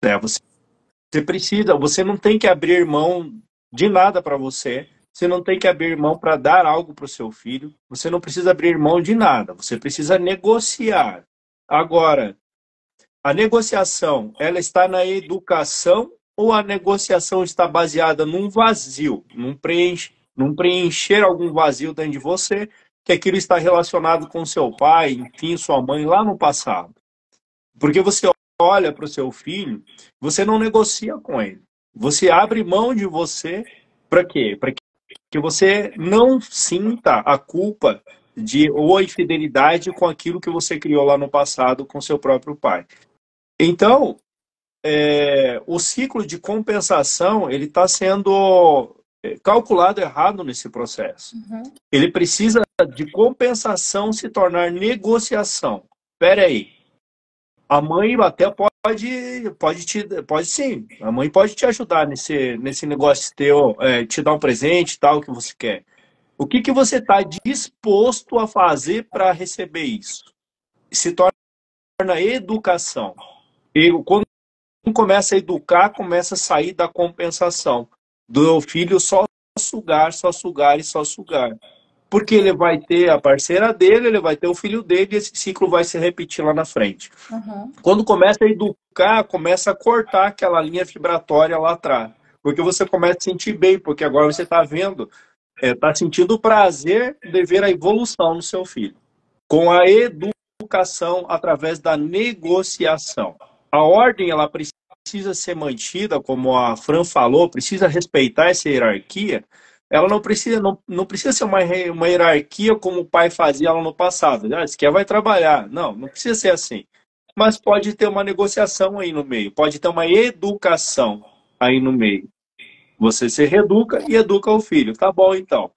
Né? Você não tem que abrir mão de nada para você. Você não tem que abrir mão para dar algo para o seu filho. Você não precisa abrir mão de nada. Você precisa negociar. Agora, a negociação, ela está na educação ou a negociação está baseada num vazio, num preencher algum vazio dentro de você, que aquilo está relacionado com seu pai, enfim, sua mãe lá no passado? Porque você olha para o seu filho, você não negocia com ele. Você abre mão de você para quê? Para que você não sinta a culpa ou a infidelidade com aquilo que você criou lá no passado com seu próprio pai. Então, o ciclo de compensação ele está sendo calculado errado nesse processo. Uhum. Ele precisa de compensação se tornar negociação. Espera aí. A mãe até pode sim. A mãe pode te ajudar nesse negócio teu, te dar um presente, tal, que você quer. O que você está disposto a fazer para receber isso? Se torna educação. E quando começa a educar, começa a sair da compensação. Do filho só sugar e só sugar. Porque ele vai ter a parceira dele, ele vai ter o filho dele, e esse ciclo vai se repetir lá na frente. Uhum. Quando começa a educar, começa a cortar aquela linha vibratória lá atrás. Porque você começa a sentir bem, porque agora você está vendo, está sentindo o prazer de ver a evolução no seu filho. Com a educação. educação através da negociação. A ordem, ela precisa ser mantida, como a Fran falou, precisa respeitar essa hierarquia. Ela não precisa ser uma hierarquia como o pai fazia lá no passado. Ah, se quer, vai trabalhar. Não precisa ser assim. Mas pode ter uma negociação aí no meio, pode ter uma educação aí no meio. Você se reeduca e educa o filho. Tá bom, então.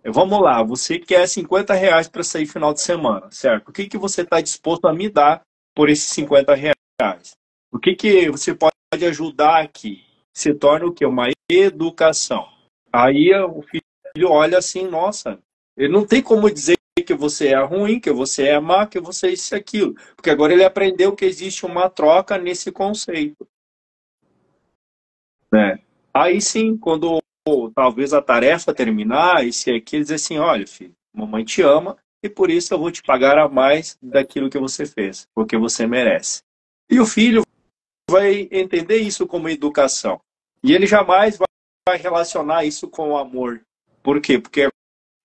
Vamos lá, você quer R$ 50 para sair final de semana, certo? O que, que você está disposto a me dar por esses R$ 50? O que, que você pode ajudar aqui? Se torna o quê? Uma educação. Aí o filho olha assim, nossa, ele não tem como dizer que você é ruim, que você é má, que você é isso e aquilo. Porque agora ele aprendeu que existe uma troca nesse conceito, né? Aí sim, quando talvez a tarefa terminar, esse aqui, ele diz assim, olha, filho, mamãe te ama e por isso eu vou te pagar a mais daquilo que você fez, porque você merece. E o filho vai entender isso como educação. E ele jamais vai relacionar isso com o amor. Por quê? Porque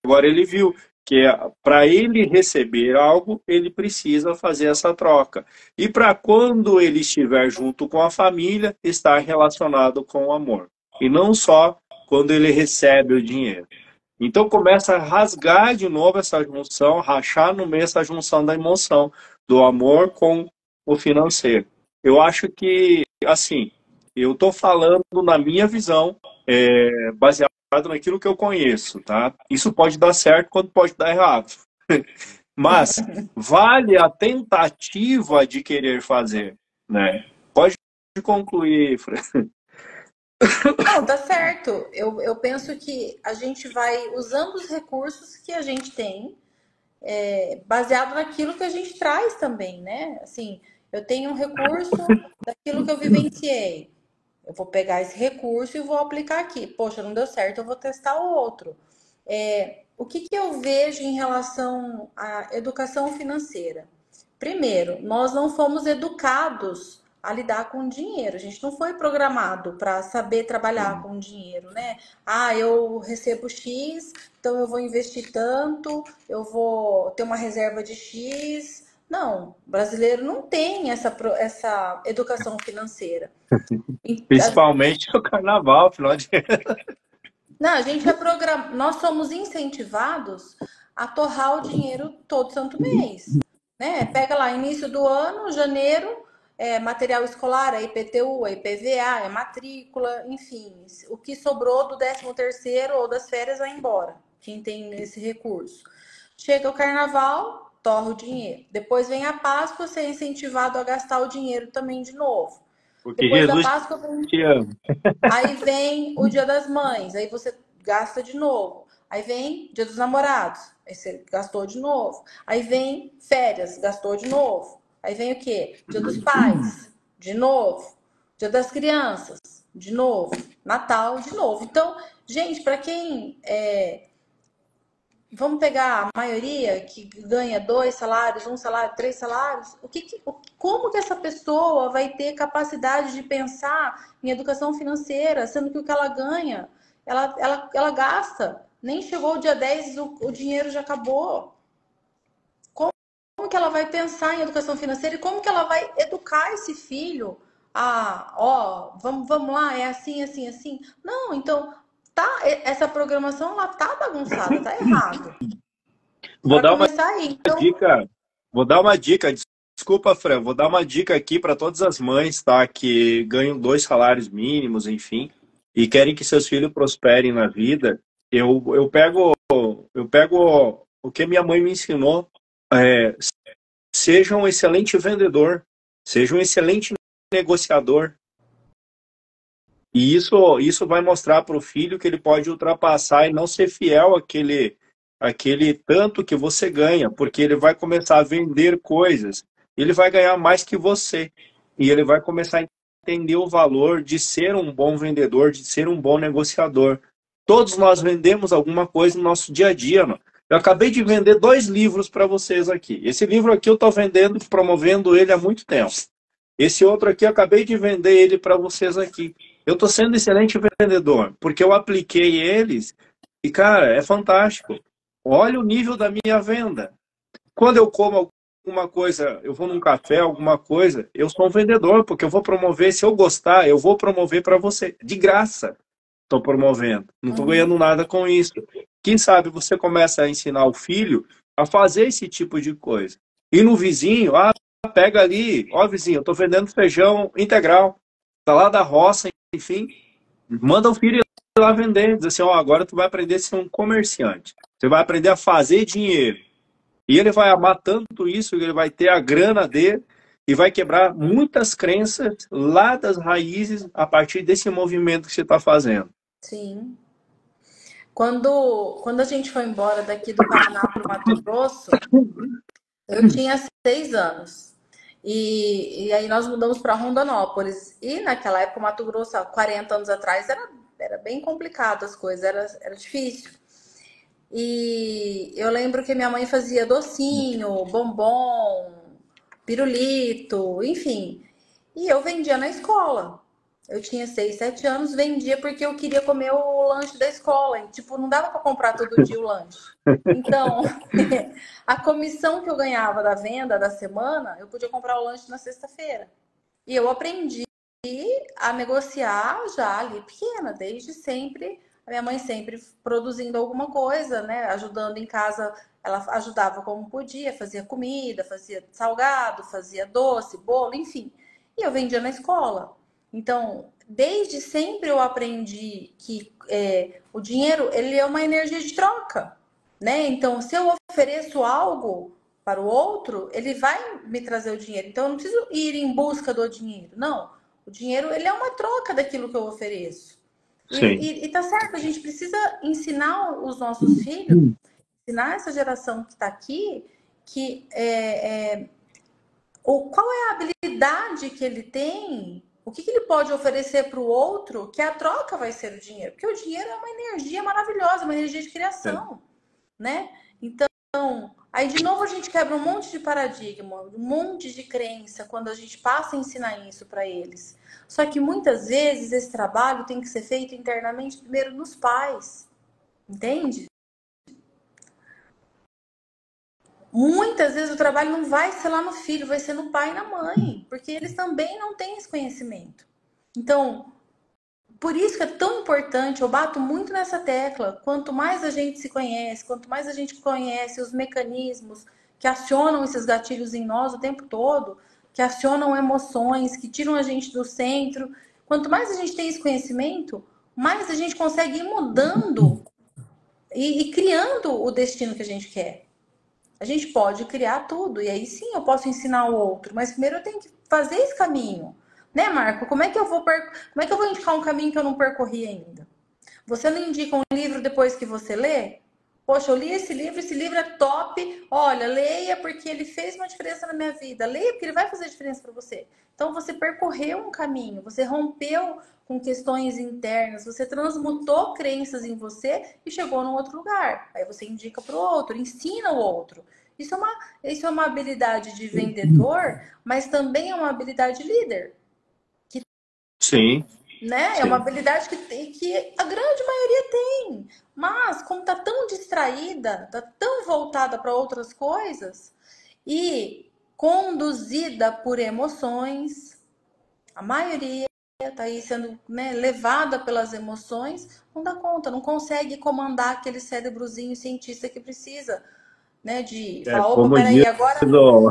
agora ele viu que para ele receber algo, ele precisa fazer essa troca. E para quando ele estiver junto com a família, estar relacionado com o amor. E não só quando ele recebe o dinheiro. Então começa a rasgar de novo essa junção, rachar no meio essa junção da emoção, do amor com o financeiro. Eu acho que, assim, eu estou falando na minha visão, baseado naquilo que eu conheço, tá? Isso pode dar certo, quando pode dar errado. Mas vale a tentativa de querer fazer, né? Pode concluir, Fran. Não, tá certo. Eu penso que a gente vai usando os recursos que a gente tem, baseado naquilo que a gente traz também, né? Assim, eu tenho um recurso daquilo que eu vivenciei. Eu vou pegar esse recurso e vou aplicar aqui. Poxa, não deu certo, eu vou testar o outro. O que eu vejo em relação à educação financeira? Primeiro, nós não fomos educados a lidar com dinheiro. A gente não foi programado para saber trabalhar com dinheiro, né? Ah, eu recebo X, então eu vou investir tanto, eu vou ter uma reserva de X. Não, o brasileiro não tem essa educação financeira. Principalmente no carnaval, final de... Não, a gente nós somos incentivados a torrar o dinheiro todo santo mês, né? Pega lá, início do ano, janeiro, material escolar, é IPTU, é IPVA, é matrícula, enfim, o que sobrou do 13º ou das férias vai embora, quem tem esse recurso. Chega o carnaval, torra o dinheiro. Depois vem a Páscoa, você é incentivado a gastar o dinheiro também de novo. Porque Depois da Jesus Páscoa vem... te ama. Aí vem o Dia das Mães, aí você gasta de novo. Aí vem Dia dos Namorados, aí você gastou de novo. Aí vem férias, gastou de novo. Aí vem o quê? Dia dos Pais, de novo. Dia das Crianças, de novo. Natal, de novo. Então, gente, para quem vamos pegar a maioria que ganha 2 salários, 1 salário, 3 salários, como que essa pessoa vai ter capacidade de pensar em educação financeira, sendo que o que ela ganha, ela gasta. Nem chegou o dia 10, o dinheiro já acabou. Como que ela vai pensar em educação financeira e como que ela vai educar esse filho vamos lá, é assim, assim, assim. Não, então... essa programação ela tá bagunçada, tá errado. Vou dar começar aí, então... Vou dar uma dica, desculpa, Fran, vou dar uma dica aqui para todas as mães, tá, que ganham 2 salários mínimos, enfim, e querem que seus filhos prosperem na vida. Eu pego o que minha mãe me ensinou, seja um excelente vendedor, seja um excelente negociador. E isso vai mostrar para o filho que ele pode ultrapassar e não ser fiel àquele tanto que você ganha, porque ele vai começar a vender coisas, ele vai ganhar mais que você, e ele vai começar a entender o valor de ser um bom vendedor, de ser um bom negociador. Todos nós vendemos alguma coisa no nosso dia a dia, mano. Eu acabei de vender 2 livros para vocês aqui. Esse livro aqui eu estou vendendo, promovendo ele há muito tempo. Esse outro aqui eu acabei de vender ele para vocês aqui. Eu estou sendo excelente vendedor, porque eu apliquei eles e, cara, é fantástico. Olha o nível da minha venda. Quando eu como alguma coisa, eu vou num café, alguma coisa, eu sou um vendedor, porque eu vou promover, se eu gostar, eu vou promover para você. De graça, estou promovendo. Não estou Uhum. ganhando nada com isso. Quem sabe você começa a ensinar o filho a fazer esse tipo de coisa. E no vizinho, pega ali, ó vizinho, eu estou vendendo feijão integral, tá lá da roça, enfim, manda o filho ir lá vender, diz assim, ó, agora tu vai aprender a ser um comerciante. Você vai aprender a fazer dinheiro. E ele vai amar tanto isso, que ele vai ter a grana dele e vai quebrar muitas crenças lá das raízes a partir desse movimento que você está fazendo. Sim. Quando a gente foi embora daqui do Paraná para o Mato Grosso, eu tinha 6 anos. E aí nós mudamos para Rondonópolis. E naquela época, o Mato Grosso, há 40 anos atrás, era bem complicado as coisas, era difícil. E eu lembro que minha mãe fazia docinho, bombom, pirulito, enfim. E eu vendia na escola. Eu tinha 6, 7 anos, vendia porque eu queria comer o lanche da escola. E, tipo, não dava para comprar todo dia o lanche. Então, a comissão que eu ganhava da venda da semana, eu podia comprar o lanche na sexta-feira. E eu aprendi a negociar já ali pequena, desde sempre. A minha mãe sempre produzindo alguma coisa, né? Ajudando em casa, ela ajudava como podia, fazia comida, fazia salgado, fazia doce, bolo, enfim. E eu vendia na escola. Então, desde sempre eu aprendi que o dinheiro ele é uma energia de troca, né? Então, se eu ofereço algo para o outro, ele vai me trazer o dinheiro. Então, eu não preciso ir em busca do dinheiro, não. O dinheiro ele é uma troca daquilo que eu ofereço. Sim. E tá certo, a gente precisa ensinar os nossos filhos, ensinar essa geração que está aqui, que qual é a habilidade que ele tem, o que ele pode oferecer para o outro, que a troca vai ser o dinheiro. Porque o dinheiro é uma energia maravilhosa, uma energia de É. criação, né? Então, aí de novo a gente quebra um monte de paradigma, um monte de crença quando a gente passa a ensinar isso para eles. Só que muitas vezes esse trabalho tem que ser feito internamente primeiro nos pais, entende? Muitas vezes o trabalho não vai ser lá no filho, vai ser no pai e na mãe, porque eles também não têm esse conhecimento. Então, por isso que é tão importante, eu bato muito nessa tecla, quanto mais a gente se conhece, quanto mais a gente conhece os mecanismos que acionam esses gatilhos em nós o tempo todo, que acionam emoções, que tiram a gente do centro, quanto mais a gente tem esse conhecimento, mais a gente consegue ir mudando e criando o destino que a gente quer. A gente pode criar tudo, e aí sim eu posso ensinar o outro, mas primeiro eu tenho que fazer esse caminho. Né, Marco? Como é que eu vou indicar um caminho que eu não percorri ainda? Você não indica um livro depois que você lê? Poxa, eu li esse livro é top. Olha, leia porque ele fez uma diferença na minha vida. Leia porque ele vai fazer diferença para você. Então você percorreu um caminho, você rompeu com questões internas, você transmutou crenças em você e chegou num outro lugar. Aí você indica para o outro, ensina o outro. Isso é uma habilidade de vendedor, mas também é uma habilidade líder. Sim, Né? É uma sim. habilidade que a grande maioria tem. Mas, como tá tão distraída, tá tão voltada para outras coisas e conduzida por emoções, a maioria tá aí sendo, né, levada pelas emoções, não dá conta, não consegue comandar aquele cérebrozinho cientista que precisa, né, de É, falar, opa, peraí, agora o,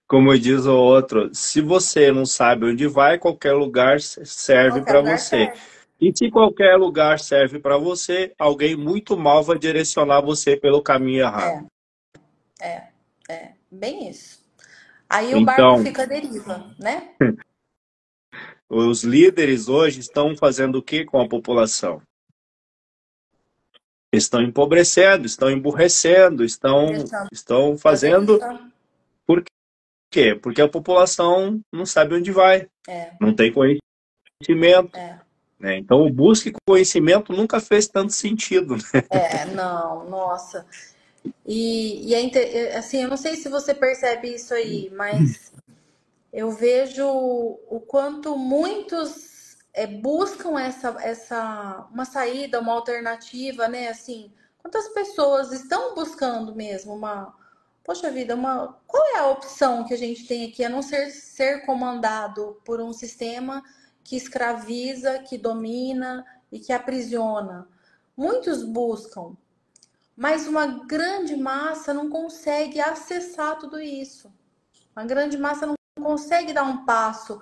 como diz o outro, se você não sabe onde vai, qualquer lugar serve qualquer para lugar você. serve. E se qualquer lugar serve para você, alguém muito mal vai direcionar você pelo caminho errado. É, bem isso. Aí o barco Então, fica à deriva, né? os líderes hoje estão fazendo o que com a população? Estão empobrecendo, estão emburrecendo, Deixando estão à fazendo. deriva. Por quê? Porque a população não sabe onde vai, É, não tem conhecimento. é, Né? Então, o busca e conhecimento nunca fez tanto sentido. não, nossa. Assim, eu não sei se você percebe isso aí, mas eu vejo o quanto muitos buscam uma saída, uma alternativa, né? Assim, quantas pessoas estão buscando mesmo poxa vida, qual é a opção que a gente tem aqui a não ser comandado por um sistema que escraviza, que domina e que aprisiona? Muitos buscam, mas uma grande massa não consegue acessar tudo isso. Uma grande massa não consegue dar um passo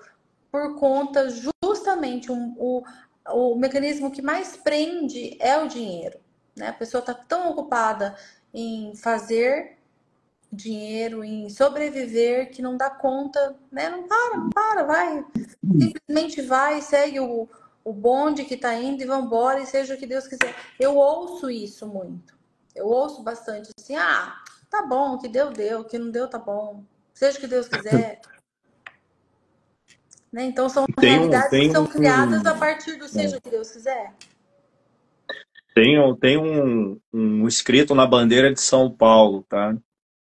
por conta justamente o mecanismo que mais prende é o dinheiro, né? A pessoa está tão ocupada em fazer dinheiro, em sobreviver, que não dá conta, né? Não para, vai. Simplesmente vai, segue o bonde que está indo e vambora, e seja o que Deus quiser. Eu ouço isso muito. Eu ouço bastante assim, tá bom, que deu, que não deu, tá bom. Seja o que Deus quiser. Né? Então são Tem um, realidades que tem são criadas a um, partir do seja o que Deus quiser. tem um escrito na bandeira de São Paulo, tá?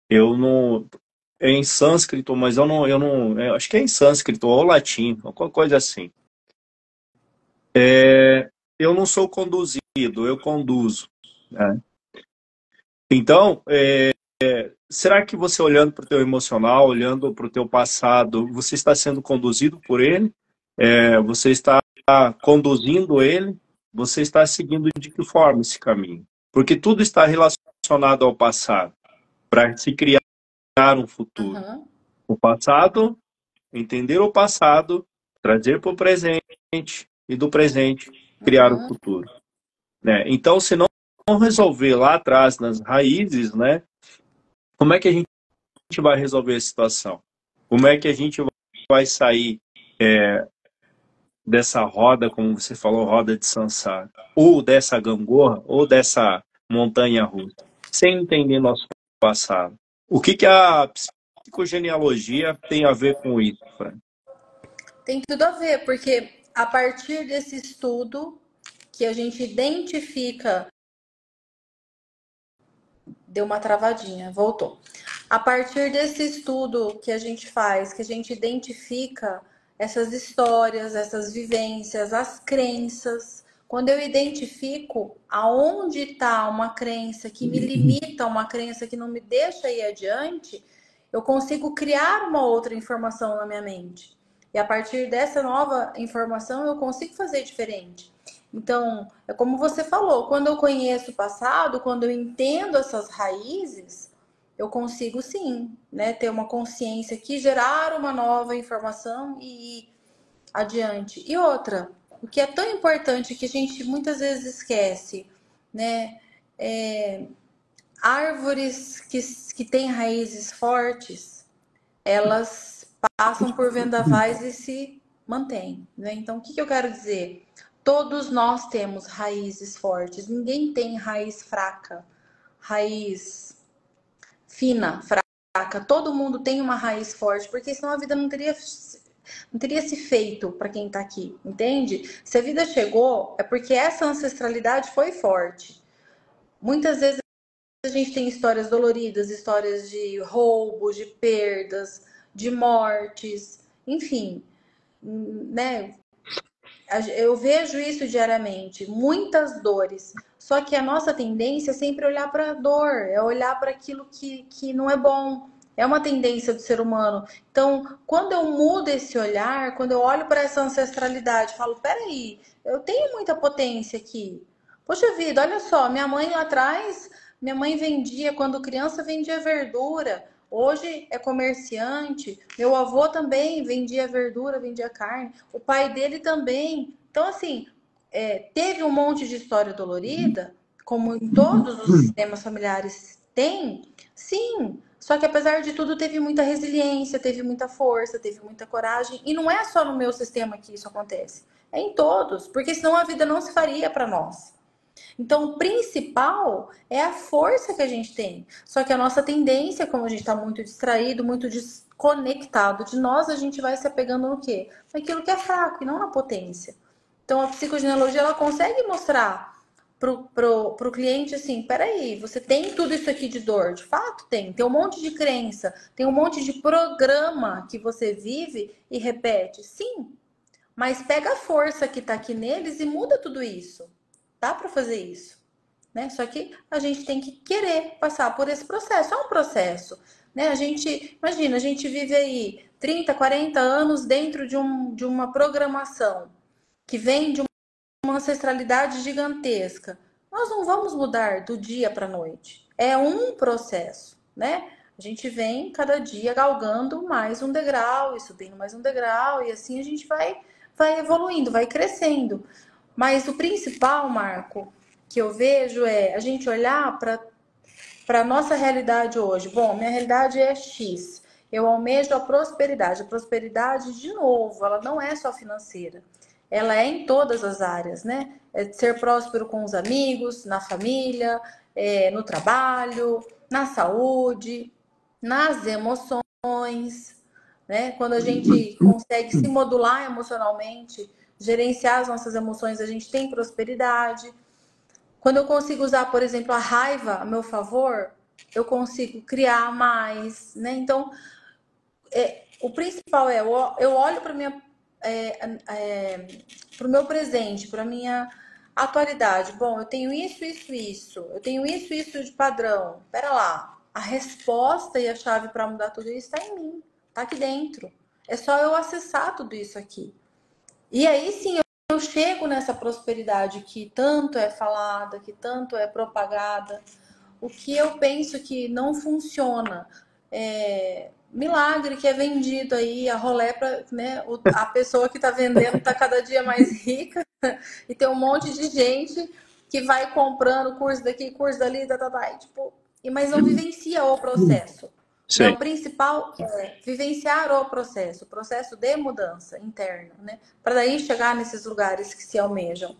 Eu não, é em sânscrito, mas eu acho que é em sânscrito ou latim, alguma coisa assim. Eu não sou conduzido, eu conduzo, né? Então, será que você olhando para o teu emocional, olhando para o teu passado, você está sendo conduzido por ele? Você está conduzindo ele? Você está seguindo de que forma esse caminho? Porque tudo está relacionado ao passado, para se criar um futuro. Uhum. O passado, entender o passado, trazer para o presente e do presente criar o Uhum. futuro, né? Então, se não resolver lá atrás nas raízes, né? Como é que a gente vai resolver a situação? Como é que a gente vai sair dessa roda, como você falou, roda de Sansara, ou dessa gangorra, ou dessa montanha russa, sem entender nosso passado? O que a psicogenealogia tem a ver com isso, Fran? Tem tudo a ver, porque a partir desse estudo que a gente identifica. Deu uma travadinha, voltou. A partir desse estudo que a gente faz, que a gente identifica essas histórias, essas vivências, as crenças. Quando eu identifico aonde está uma crença que me limita, uma crença que não me deixa ir adiante, eu consigo criar uma outra informação na minha mente. E a partir dessa nova informação, eu consigo fazer diferente. Então, é como você falou, quando eu conheço o passado, quando eu entendo essas raízes, eu consigo sim, né, ter uma consciência que gerar uma nova informação e ir adiante. E outra, o que é tão importante que a gente muitas vezes esquece, né, árvores que têm raízes fortes, elas passam por vendavais e se mantêm, né? Então, o que eu quero dizer? Todos nós temos raízes fortes, ninguém tem raiz fraca, raiz fina, fraca. Todo mundo tem uma raiz forte, porque senão a vida não teria se feito para quem está aqui, entende? Se a vida chegou, é porque essa ancestralidade foi forte. Muitas vezes a gente tem histórias doloridas, histórias de roubos, de perdas, de mortes, enfim, né? Eu vejo isso diariamente, muitas dores. Só que a nossa tendência é sempre olhar para a dor, é olhar para aquilo que não é bom. É uma tendência do ser humano. Então, quando eu mudo esse olhar, quando eu olho para essa ancestralidade, falo: peraí, eu tenho muita potência aqui. Poxa vida, olha só, minha mãe lá atrás, minha mãe vendia, quando criança, vendia verdura. Hoje é comerciante. Meu avô também vendia verdura, vendia carne. O pai dele também. Então, assim, teve um monte de história dolorida, como em todos os sistemas familiares tem, sim. Só que apesar de tudo, teve muita resiliência, teve muita força, teve muita coragem. E não é só no meu sistema que isso acontece. É em todos, porque senão a vida não se faria para nós. Então, o principal é a força que a gente tem. Só que a nossa tendência, como a gente está muito distraído, muito desconectado de nós, a gente vai se apegando no quê? Naquilo que é fraco e não na potência. Então, a psicogenealogia, ela consegue mostrar pro cliente assim: peraí, você tem tudo isso aqui de dor? De fato tem. Tem um monte de crença, tem um monte de programa que você vive e repete. Sim, mas pega a força que está aqui neles e muda tudo isso. Dá para fazer isso, né? Só que a gente tem que querer passar por esse processo. É um processo, né? A gente, imagina, a gente vive aí 30, 40 anos dentro de uma programação que vem de uma ancestralidade gigantesca. Nós não vamos mudar do dia para a noite. É um processo, né? A gente vem cada dia galgando mais um degrau e subindo mais um degrau, e assim a gente vai evoluindo, vai crescendo. Mas o principal, Marco, que eu vejo é a gente olhar para a nossa realidade hoje. Bom, minha realidade é X. Eu almejo a prosperidade. A prosperidade, de novo, ela não é só financeira. Ela é em todas as áreas, né? É de ser próspero com os amigos, na família, no trabalho, na saúde, nas emoções, né? Quando a gente consegue se modular emocionalmente, gerenciar as nossas emoções, a gente tem prosperidade. Quando eu consigo usar, por exemplo, a raiva a meu favor, eu consigo criar mais, né? Então, o principal é eu olho para minha para o meu presente, para minha atualidade. Bom, eu tenho isso, isso, isso. Eu tenho isso, isso de padrão. Pera lá. A resposta e a chave para mudar tudo isso está em mim, está aqui dentro. É só eu acessar tudo isso aqui. E aí sim eu chego nessa prosperidade que tanto é falada, que tanto é propagada. O que eu penso que não funciona é milagre que é vendido aí, a rolé para, né, a pessoa que está vendendo está cada dia mais rica e tem um monte de gente que vai comprando curso daqui, curso dali, e, tipo, mas não vivencia o processo. Né? Sim. O principal é vivenciar o processo de mudança interna, né? Para daí chegar nesses lugares que se almejam.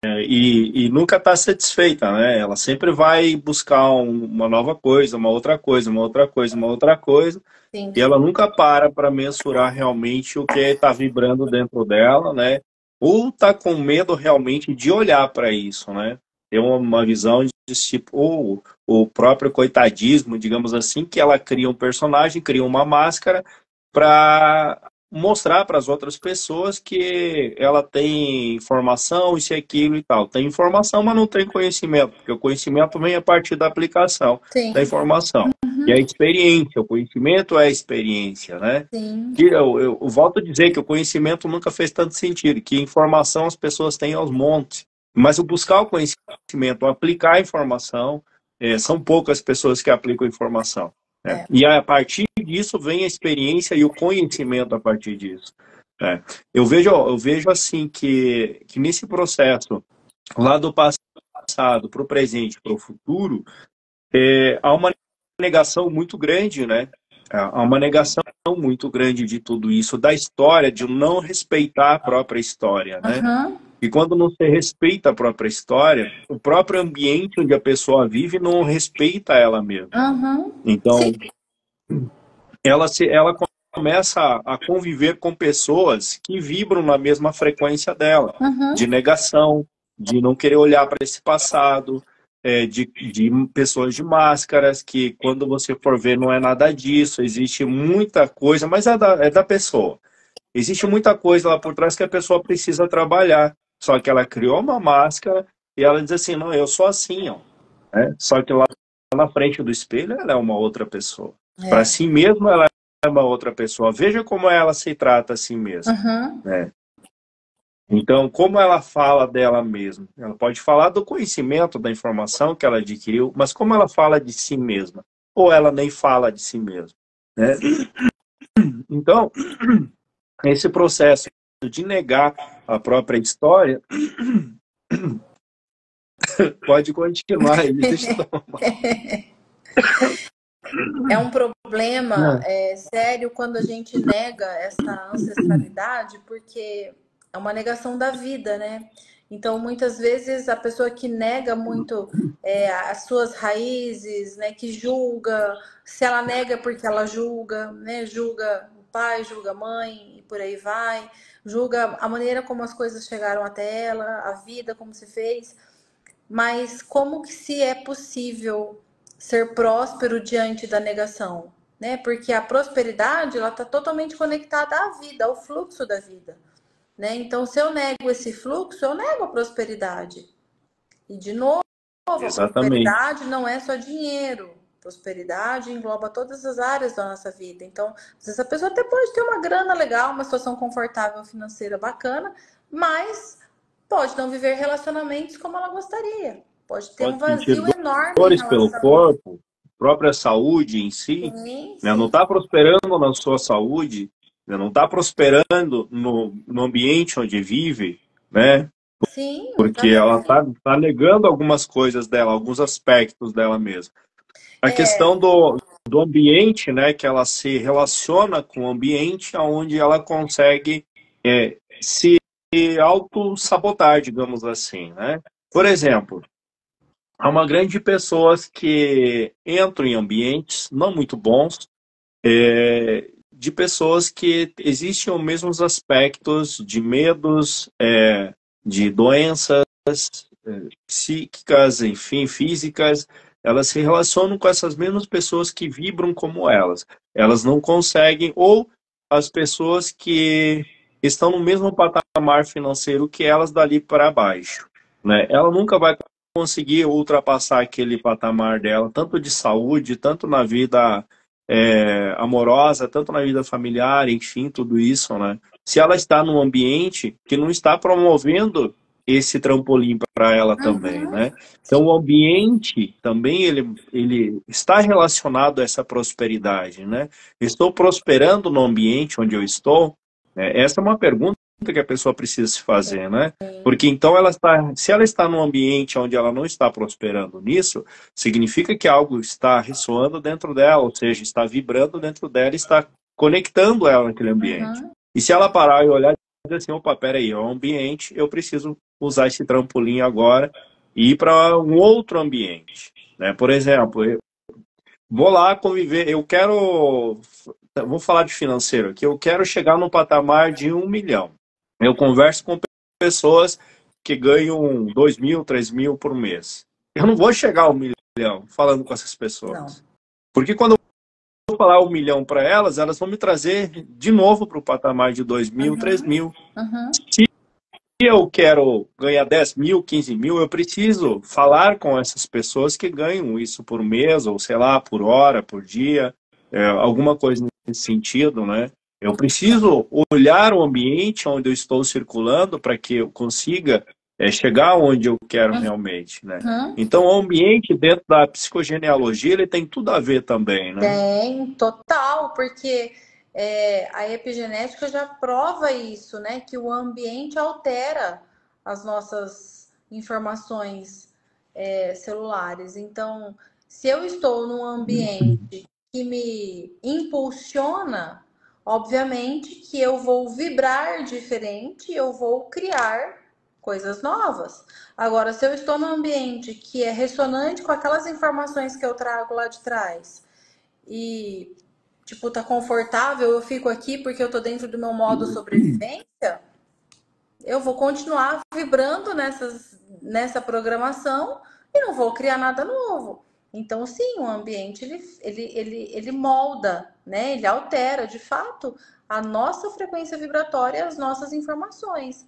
E nunca está satisfeita, né? Ela sempre vai buscar uma nova coisa, uma outra coisa, uma outra coisa, uma outra coisa. Sim. E ela nunca para mensurar realmente o que está vibrando dentro dela, né? Ou está com medo realmente de olhar para isso, né? Ter uma visão de tipo, ou o próprio coitadismo, digamos assim, que ela cria um personagem, cria uma máscara para mostrar para as outras pessoas que ela tem informação, isso e aquilo e tal. Tem informação, mas não tem conhecimento, porque o conhecimento vem a partir da aplicação Sim. da informação. E a experiência, o conhecimento é a experiência, né? Sim. Que eu volto a dizer que o conhecimento nunca fez tanto sentido, que informação as pessoas têm aos montes, mas o buscar o conhecimento, o aplicar a informação, são poucas pessoas que aplicam a informação. Né? E a partir disso vem a experiência e o conhecimento a partir disso. Né? Eu vejo assim que nesse processo, lá do passado para o presente, para o futuro, há uma negação muito grande, né? Há uma negação muito grande de tudo isso, da história, de não respeitar a própria história, né? Uhum. E quando não se respeita a própria história, o próprio ambiente onde a pessoa vive não respeita ela mesma. Uhum. Então, ela começa a conviver com pessoas que vibram na mesma frequência dela, de negação, de não querer olhar para esse passado, de pessoas de máscaras, que quando você for ver não é nada disso, existe muita coisa, mas é da pessoa. Existe muita coisa lá por trás que a pessoa precisa trabalhar, só que ela criou uma máscara e ela diz assim, não, eu sou assim, ó. Só que lá na frente do espelho ela é uma outra pessoa. Para si mesma ela é uma outra pessoa. Veja como ela se trata a si mesma. Né? Então, como ela fala dela mesma? Ela pode falar do conhecimento, da informação que ela adquiriu, mas como ela fala de si mesma? Ou ela nem fala de si mesma? Né? Então, esse processo de negar a própria história pode continuar aí. Deixa eu tomar. É um problema sério quando a gente nega essa ancestralidade, porque é uma negação da vida, né? Então, muitas vezes, a pessoa que nega muito as suas raízes, né? Que julga, se ela nega porque ela julga, né? Julga o pai, julga a mãe e por aí vai. Julga a maneira como as coisas chegaram até ela, a vida, como se fez. Mas como que se é possível ser próspero diante da negação, né? Porque a prosperidade ela está totalmente conectada à vida, ao fluxo da vida, né? Então, se eu nego esse fluxo, eu nego a prosperidade. E, de novo, a Exatamente. prosperidade não é só dinheiro. Prosperidade engloba todas as áreas da nossa vida. Então, às vezes a pessoa até pode ter uma grana legal, uma situação confortável financeira bacana, mas pode não viver relacionamentos como ela gostaria. Pode ter um Pode sentir vazio enorme em dores pelo relação a corpo, própria saúde em si, sim, né? Não sim, está prosperando na sua saúde, né? Não está prosperando no ambiente onde vive, né? sim, não tá Porque nem ela aí. tá negando algumas coisas dela, alguns aspectos dela mesma. A É, questão do ambiente, né? Que ela se relaciona com o ambiente onde ela consegue se auto-sabotar, digamos assim, né? Por sim. exemplo, há uma grande de pessoas que entram em ambientes não muito bons, de pessoas que existem os mesmos aspectos de medos, de doenças psíquicas, enfim, físicas. Elas se relacionam com essas mesmas pessoas que vibram como elas. Elas não conseguem, ou as pessoas que estão no mesmo patamar financeiro que elas dali para baixo, né? Ela nunca vai conseguir ultrapassar aquele patamar dela, tanto de saúde, tanto na vida amorosa, tanto na vida familiar, enfim, tudo isso, né? Se ela está num ambiente que não está promovendo esse trampolim para ela também, Uhum, né? Então, sim. o ambiente também ele está relacionado a essa prosperidade, né? Estou prosperando no ambiente onde eu estou? Essa é uma pergunta que a pessoa precisa se fazer, né? Porque então se ela está num ambiente onde ela não está prosperando nisso, significa que algo está ressoando dentro dela, ou seja, está vibrando dentro dela, está conectando ela naquele ambiente. Uhum, E se ela parar e olhar e dizer assim, opa, peraí, é um ambiente, eu preciso usar esse trampolim agora e ir para um outro ambiente, né? Por exemplo, eu vou lá conviver, vou falar de financeiro aqui, eu quero chegar no patamar de 1 milhão. Eu converso com pessoas que ganham 2 mil, 3 mil por mês. Eu não vou chegar a 1 milhão falando com essas não. pessoas. Porque quando eu vou falar 1 milhão para elas, elas vão me trazer de novo para o patamar de 2 mil, três Uhum, mil. uhum, Se eu quero ganhar 10 mil, 15 mil, eu preciso falar com essas pessoas que ganham isso por mês, ou sei lá, por hora, por dia, alguma coisa nesse sentido, né? Eu preciso olhar o ambiente onde eu estou circulando para que eu consiga chegar onde eu quero realmente, né? uhum. Então, o ambiente dentro da psicogenealogia, ele tem tudo a ver também, né? Tem, total, porque a epigenética já prova isso, né? Que o ambiente altera as nossas informações celulares. Então, se eu estou num ambiente que me impulsiona, obviamente que eu vou vibrar diferente, eu vou criar coisas novas. Agora, se eu estou num ambiente que é ressonante com aquelas informações que eu trago lá de trás, e, tipo, tá confortável, eu fico aqui porque eu tô dentro do meu modo sobrevivência, eu vou continuar vibrando nessa programação e não vou criar nada novo. Então, sim, o ambiente ele molda, né? Ele altera de fato a nossa frequência vibratória, as nossas informações.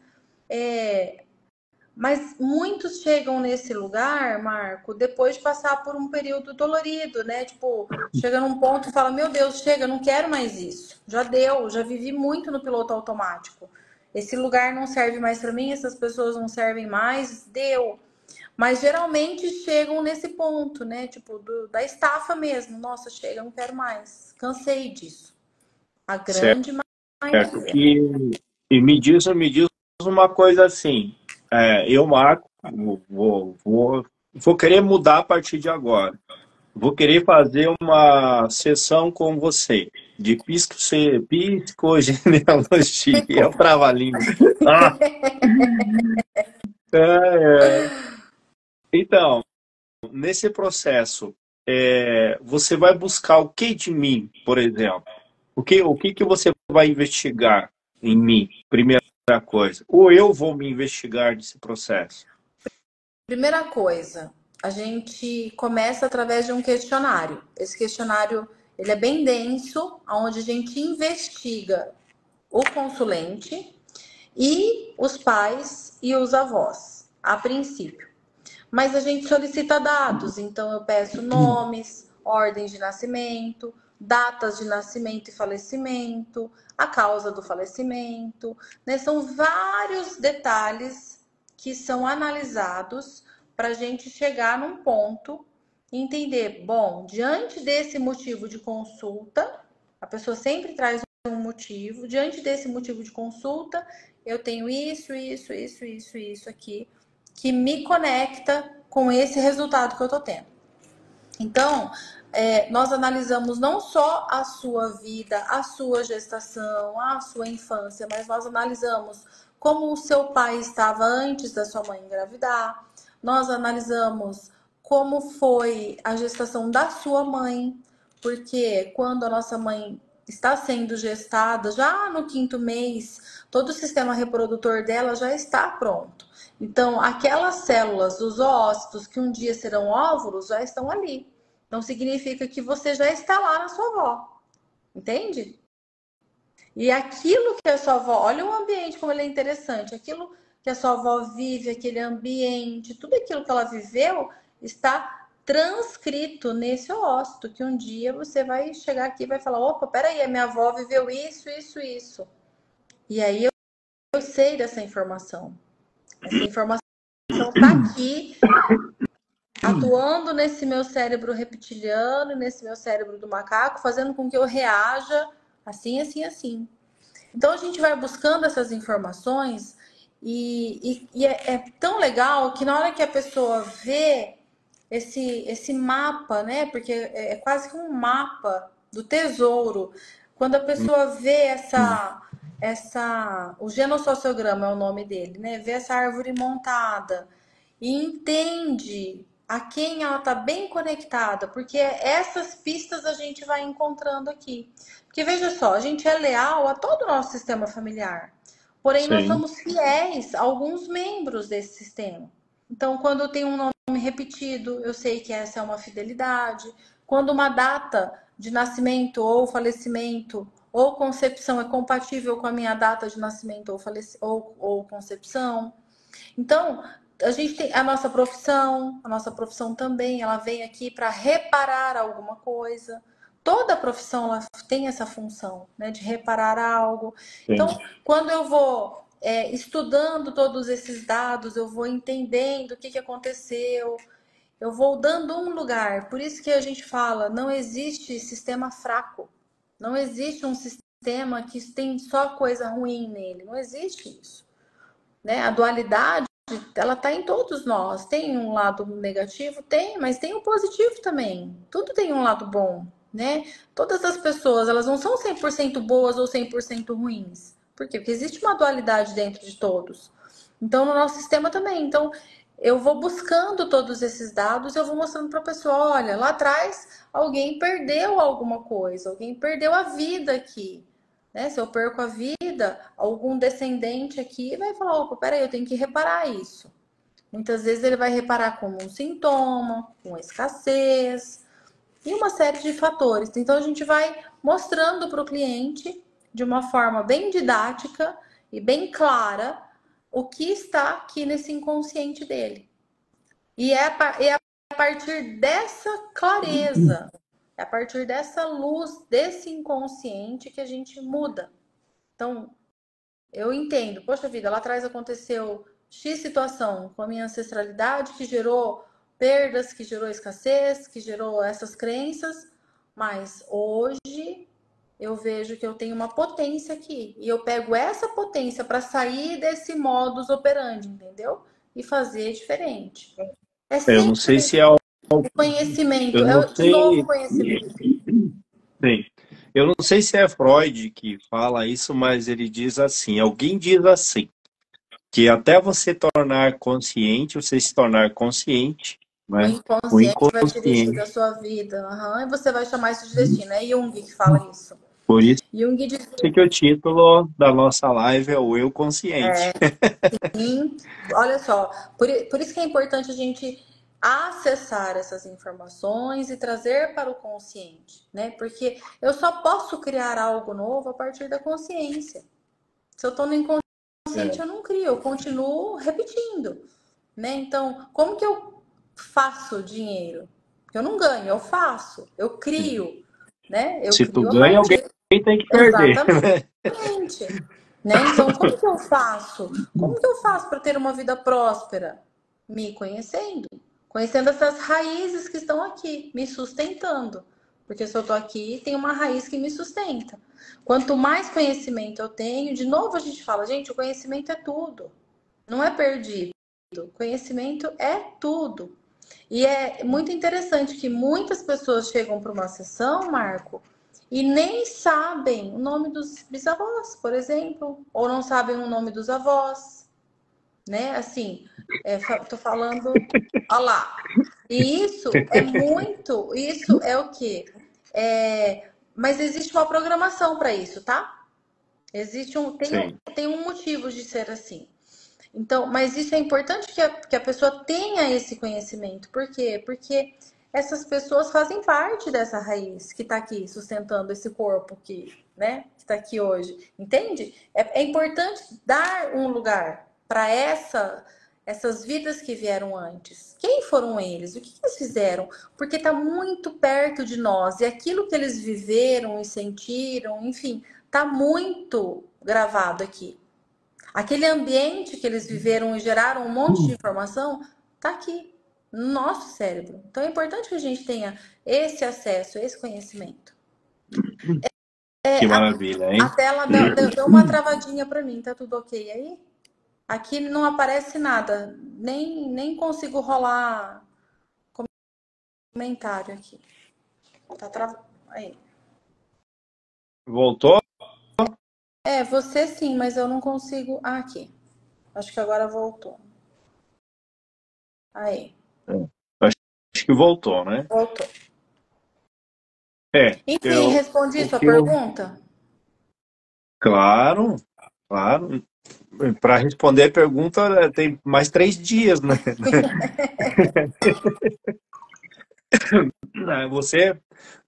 Mas muitos chegam nesse lugar, Marco, depois de passar por um período dolorido, né? Tipo, chega num ponto e fala: Meu Deus, chega, não quero mais isso. Já deu, já vivi muito no piloto automático. Esse lugar não serve mais para mim, essas pessoas não servem mais, deu. Mas geralmente chegam nesse ponto, né? Tipo, da estafa mesmo. Nossa, chega, não quero mais. Cansei disso. A grande Certo? maioria. E me diz uma coisa assim, eu, Marco, vou querer mudar a partir de agora. Vou querer fazer uma sessão com você de psicogenealogia para a língua. Ah, é. Então, nesse processo, você vai buscar o que de mim, por exemplo? O que que você vai investigar em mim, primeira coisa? Ou eu vou me investigar nesse processo? Primeira coisa, a gente começa através de um questionário. Esse questionário, ele é bem denso, onde a gente investiga o consulente e os pais e os avós, a princípio. mas a gente solicita dados. Então, eu peço nomes, ordens de nascimento, datas de nascimento e falecimento, a causa do falecimento, né? São vários detalhes que são analisados para a gente chegar num ponto e entender, bom, diante desse motivo de consulta, a pessoa sempre traz um motivo, diante desse motivo de consulta, eu tenho isso aqui, que me conecta com esse resultado que eu tô tendo. Então, nós analisamos não só a sua vida, a sua gestação, a sua infância, mas nós analisamos como o seu pai estava antes da sua mãe engravidar, nós analisamos como foi a gestação da sua mãe, porque quando a nossa mãe está sendo gestada, já no 5º mês, todo o sistema reprodutor dela já está pronto. Então, aquelas células dos oócitos que um dia serão óvulos já estão ali. Não significa que você já está lá na sua avó. Entende? E aquilo que a sua avó... Olha o ambiente como ele é interessante. Aquilo que a sua avó vive, aquele ambiente, tudo aquilo que ela viveu está transcrito nesse oócito, que um dia você vai chegar aqui e vai falar, opa, peraí, a minha avó viveu isso. E aí eu sei dessa informação. Essa informação está aqui, atuando nesse meu cérebro reptiliano, nesse meu cérebro do macaco, fazendo com que eu reaja assim. Então a gente vai buscando essas informações e é tão legal que na hora que a pessoa vê esse mapa, né? Porque é quase que um mapa do tesouro. Quando a pessoa vê o genossociograma é o nome dele, né? Vê essa árvore montada e entende a quem ela está bem conectada, porque essas pistas a gente vai encontrando aqui. Porque veja só, a gente é leal a todo o nosso sistema familiar, porém nós somos fiéis a alguns membros desse sistema. Então, quando eu tenho um nome repetido, eu sei que essa é uma fidelidade. Quando uma data de nascimento ou falecimento ou concepção é compatível com a minha data de nascimento ou concepção. Então, a gente tem a nossa profissão também, ela vem aqui para reparar alguma coisa. Toda profissão ela tem essa função, né, de reparar algo. Então, quando eu vou estudando todos esses dados, eu vou entendendo o que aconteceu, eu vou dando um lugar. Por isso que a gente fala, não existe sistema fraco. Não existe um sistema que tem só coisa ruim nele. Não existe isso. Né? A dualidade, ela está em todos nós. Tem um lado negativo? Tem, mas tem um positivo também. Tudo tem um lado bom, né? Todas as pessoas, elas não são 100% boas ou 100% ruins. Por quê? Porque existe uma dualidade dentro de todos. Então, no nosso sistema também. Então, eu vou buscando todos esses dados, eu vou mostrando para a pessoa, olha, lá atrás alguém perdeu alguma coisa, alguém perdeu a vida aqui. Né? Se eu perco a vida, algum descendente aqui vai falar, opa, peraí, eu tenho que reparar isso. Muitas vezes ele vai reparar como um sintoma, com escassez e uma série de fatores. Então a gente vai mostrando para o cliente de uma forma bem didática e bem clara o que está aqui nesse inconsciente dele. E é a partir dessa clareza, é a partir dessa luz, desse inconsciente que a gente muda. Então, eu entendo, poxa vida, lá atrás aconteceu X situação com a minha ancestralidade que gerou perdas, que gerou escassez, que gerou essas crenças, mas hoje eu vejo que eu tenho uma potência aqui e eu pego essa potência para sair desse modus operandi, entendeu? E fazer diferente. É sempre Eu não sei se é o conhecimento, eu não de novo sei. conhecimento. Sim. Eu não sei se é Freud que fala isso, mas ele diz assim, alguém diz assim, que até você tornar consciente, você se tornar consciente, O né? O inconsciente vai te dirigir da inconsciente. sua vida. Uhum, e você vai chamar isso de destino. É Jung que fala isso. Por isso Jung diz que o título da nossa live é o Eu Consciente. sim. Olha só, por isso que é importante a gente acessar essas informações e trazer para o consciente, né? Porque eu só posso criar algo novo a partir da consciência. Se eu estou no inconsciente, eu não crio, eu continuo repetindo, né? Então, como que eu faço dinheiro. Eu não ganho, eu faço, eu crio, né? Eu Se tu crio a ganha, alguém partir. tem que perder. Exatamente. Né? Então, como que eu faço? Como que eu faço para ter uma vida próspera? Me conhecendo. Conhecendo essas raízes que estão aqui, me sustentando. Porque se eu estou aqui, tem uma raiz que me sustenta. Quanto mais conhecimento eu tenho, de novo a gente fala, gente, o conhecimento é tudo. Não é perdido. Conhecimento é tudo. E é muito interessante que muitas pessoas chegam para uma sessão, Marco, e nem sabem o nome dos bisavós, por exemplo, ou não sabem o nome dos avós, né? Assim, tô falando, olha lá. E isso é o quê? Mas existe uma programação para isso, tá? Tem um motivo de ser assim. Então, mas isso é importante que a pessoa tenha esse conhecimento. Por quê? Porque essas pessoas fazem parte dessa raiz que está aqui sustentando esse corpo que, né, que está aqui hoje. Entende? É importante dar um lugar para essas vidas que vieram antes. Quem foram eles? O que eles fizeram? Porque está muito perto de nós e aquilo que eles viveram e sentiram, enfim, está muito gravado aqui. Aquele ambiente que eles viveram e geraram um monte de informação está aqui, no nosso cérebro. Então é importante que a gente tenha esse acesso, esse conhecimento. Que maravilha, A hein? tela deu uma travadinha para mim, tá tudo ok aí? Aqui não aparece nada, nem consigo rolar comentário aqui. Tá travado. Aí. Voltou? Você sim, mas eu não consigo. Ah, aqui. Acho que agora voltou. Aí. Acho que voltou, né? Voltou. Enfim, Eu, respondi o sua que eu, pergunta? claro, claro. Para responder a pergunta, tem mais 3 dias, né?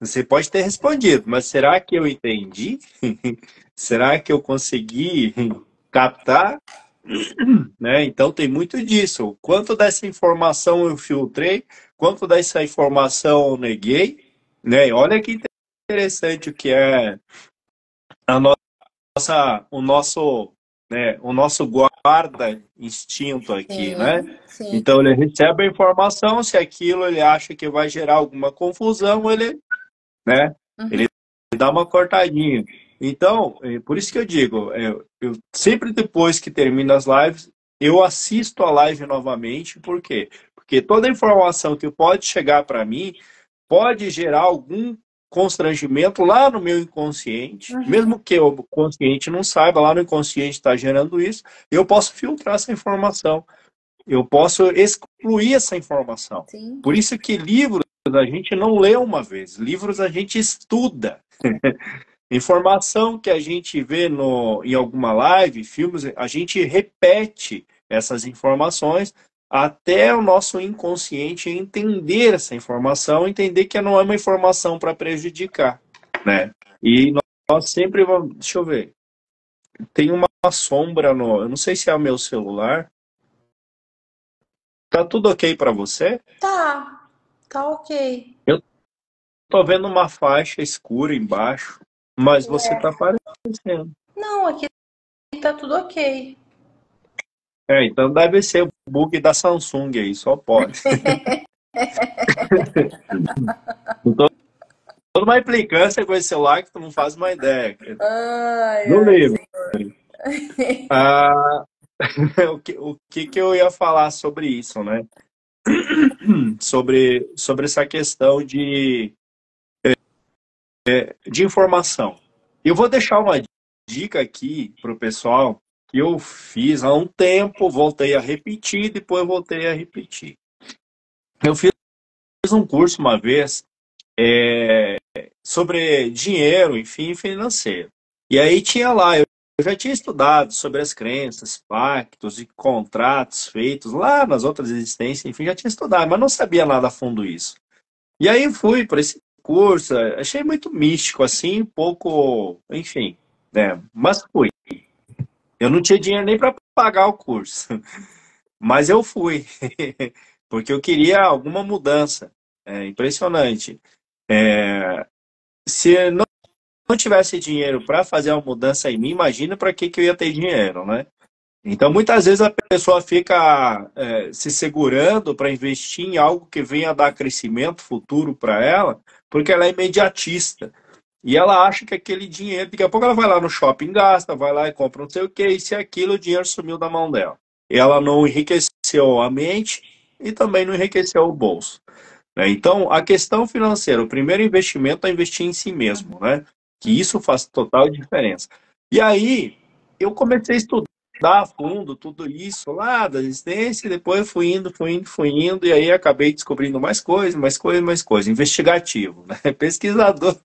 Você pode ter respondido, mas será que eu entendi? Será que eu consegui captar? Né? Então tem muito disso. Quanto dessa informação eu filtrei, quanto dessa informação eu neguei, né? E olha que interessante o que é a o nosso, né, o nosso guarda instinto aqui, né? Sim, sim. Então ele recebe a informação, se aquilo ele acha que vai gerar alguma confusão, ele, né, Uhum. ele dá uma cortadinha. Então, por isso que eu digo, eu sempre depois que termino as lives, eu assisto a live novamente, por quê? Porque toda informação que pode chegar para mim pode gerar algum constrangimento lá no meu inconsciente, Uhum. mesmo que o consciente não saiba, lá no inconsciente está gerando isso, eu posso filtrar essa informação, eu posso excluir essa informação. Sim. Por isso que livros a gente não lê uma vez, livros a gente estuda. Informação que a gente vê em alguma live, filmes, a gente repete essas informações até o nosso inconsciente entender essa informação, entender que não é uma informação para prejudicar, né? E nós sempre vamos, deixa eu ver, tem uma sombra eu não sei se é o meu celular. Tá tudo ok para você? Tá ok. Eu tô vendo uma faixa escura embaixo, mas você tá aparecendo. Não, aqui tá tudo ok. Então deve ser o bug da Samsung aí, só pode. Toda uma implicância com esse celular que tu não faz uma ideia. Ai, No ai, livro. senhor. Ah, o que eu ia falar sobre isso, né? Sobre essa questão de informação. Eu vou deixar uma dica aqui para o pessoal que eu fiz há um tempo, voltei a repetir, depois voltei a repetir. Eu fiz um curso uma vez sobre dinheiro, enfim, financeiro. E aí tinha lá, eu já tinha estudado sobre as crenças, pactos e contratos feitos lá nas outras existências, enfim, já tinha estudado, mas não sabia nada a fundo isso. E aí fui para esse curso, achei muito místico, assim, um pouco, enfim, né? Mas fui. Eu não tinha dinheiro nem para pagar o curso, mas eu fui. porque eu queria alguma mudança. É impressionante. Se não tivesse dinheiro para fazer uma mudança em mim, imagina para que eu ia ter dinheiro, né? Então, muitas vezes a pessoa fica se segurando para investir em algo que venha dar crescimento futuro para ela, porque ela é imediatista. E ela acha que aquele dinheiro, daqui a pouco ela vai lá no shopping, gasta, vai lá e compra não sei o quê, e se aquilo, o dinheiro sumiu da mão dela. E ela não enriqueceu a mente e também não enriqueceu o bolso, né? Então, a questão financeira, o primeiro investimento é investir em si mesmo, né? Que isso faz total diferença. E aí, eu comecei a estudar a fundo tudo isso lá da existência, e depois eu fui indo, e aí acabei descobrindo mais coisas, mais coisas, mais coisas. Investigativo, né? Pesquisador.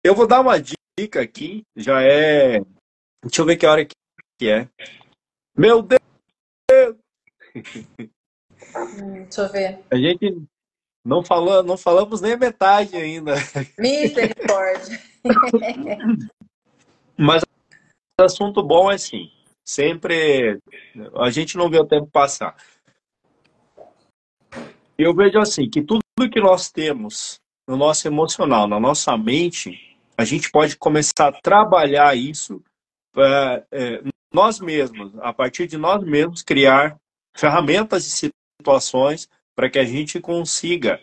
Eu vou dar uma dica aqui, já é. Deixa eu ver que hora que é. Meu Deus, Deixa eu ver. a gente não falamos nem a metade ainda. Misericórdia. Mas assunto bom é assim. Sempre a gente não vê o tempo passar. Eu vejo assim que tudo que nós temos no nosso emocional, na nossa mente, a gente pode começar a trabalhar isso nós mesmos, a partir de nós mesmos, criar ferramentas e situações para que a gente consiga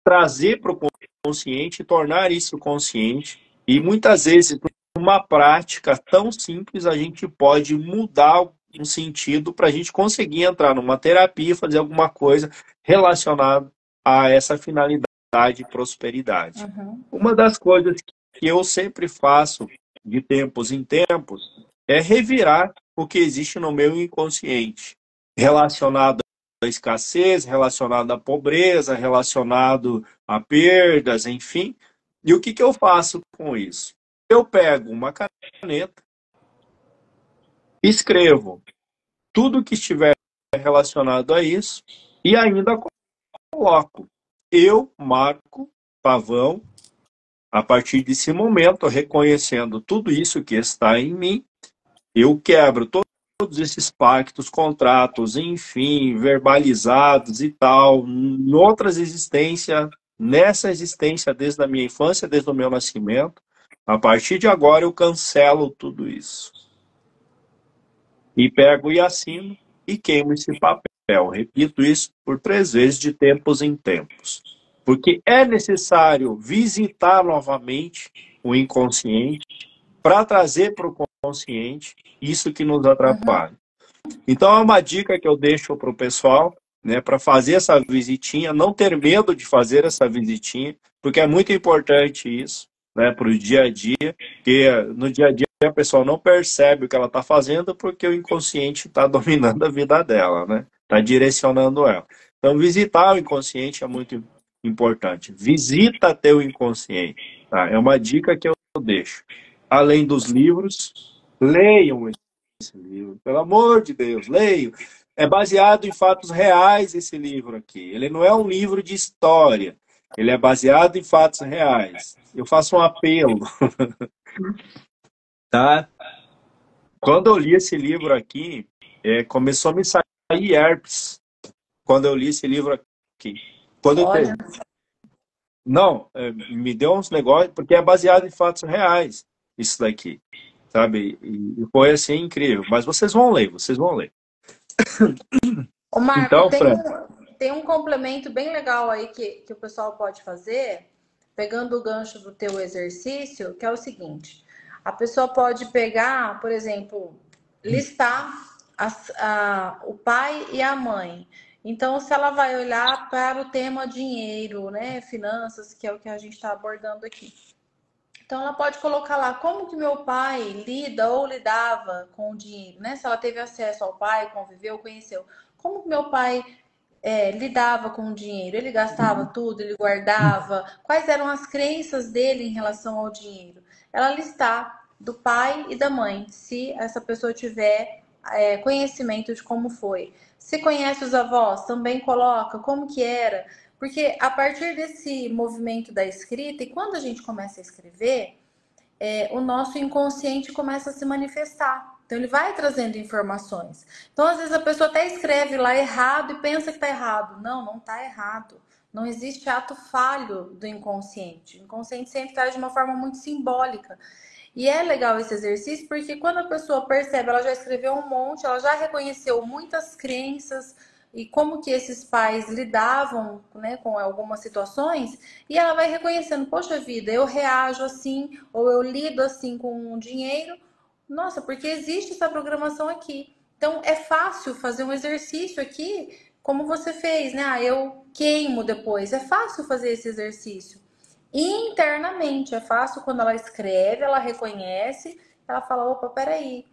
trazer para o consciente, tornar isso consciente. E muitas vezes, numa prática tão simples, a gente pode mudar um sentido para a gente conseguir entrar numa terapia, fazer alguma coisa relacionada a essa finalidade de prosperidade. Uhum. Uma das coisas que eu sempre faço de tempos em tempos é revirar o que existe no meu inconsciente, relacionado à escassez, relacionado à pobreza, relacionado a perdas, enfim. E o que eu faço com isso? Eu pego uma caneta, escrevo tudo que estiver relacionado a isso e ainda coloco: eu, Marco Pavão, a partir desse momento, reconhecendo tudo isso que está em mim, eu quebro todos esses pactos, contratos, enfim, verbalizados e tal, em outras existências, nessa existência desde a minha infância, desde o meu nascimento. A partir de agora eu cancelo tudo isso. E pego e assino e queimo esse papel. Repito isso por 3 vezes de tempos em tempos. Porque é necessário visitar novamente o inconsciente para trazer para o consciente isso que nos atrapalha. Então é uma dica que eu deixo para o pessoal, né, para fazer essa visitinha, não ter medo de fazer essa visitinha, porque é muito importante isso, né, para o dia a dia, porque no dia a dia a pessoa não percebe o que ela está fazendo porque o inconsciente está dominando a vida dela, né? Está direcionando ela. Então visitar o inconsciente é muito importante. Visita teu inconsciente, tá? É uma dica que eu deixo. Além dos livros, leiam esse livro, pelo amor de Deus, leio. É baseado em fatos reais esse livro aqui. Ele não é um livro de história. Ele é baseado em fatos reais. Eu faço um apelo, tá? Quando eu li esse livro aqui, começou a me sair herpes. Quando eu li esse livro aqui. Quando eu Olha, Não, me deu uns negócios, porque é baseado em fatos reais, isso daqui, sabe? E foi assim incrível. Mas vocês vão ler, vocês vão ler. ô Marco, Então, Fran, tem um complemento bem legal aí que o pessoal pode fazer, pegando o gancho do teu exercício, que é o seguinte: a pessoa pode pegar, por exemplo, listar o pai e a mãe. Então, se ela vai olhar para o tema dinheiro, né, finanças, que é o que a gente está abordando aqui. Então, ela pode colocar lá como que meu pai lida ou lidava com o dinheiro, né? Se ela teve acesso ao pai, conviveu, conheceu. Como que meu pai lidava com o dinheiro? Ele gastava tudo, ele guardava? Quais eram as crenças dele em relação ao dinheiro? Ela listar do pai e da mãe, se essa pessoa tiver conhecimento de como foi. Se conhece os avós, também coloca como que era. Porque a partir desse movimento da escrita, e quando a gente começa a escrever, o nosso inconsciente começa a se manifestar. Então ele vai trazendo informações. Então às vezes a pessoa até escreve lá errado e pensa que está errado. Não, não está errado. Não existe ato falho do inconsciente. O inconsciente sempre traz de uma forma muito simbólica. E é legal esse exercício porque quando a pessoa percebe, ela já escreveu um monte, ela já reconheceu muitas crenças e como que esses pais lidavam, né, com algumas situações, e ela vai reconhecendo, poxa vida, eu reajo assim, ou eu lido assim com o dinheiro, nossa, porque existe essa programação aqui. Então é fácil fazer um exercício aqui, como você fez, né? Ah, eu queimo depois. É fácil fazer esse exercício. Internamente, é fácil quando ela escreve, ela reconhece, ela fala, opa, peraí,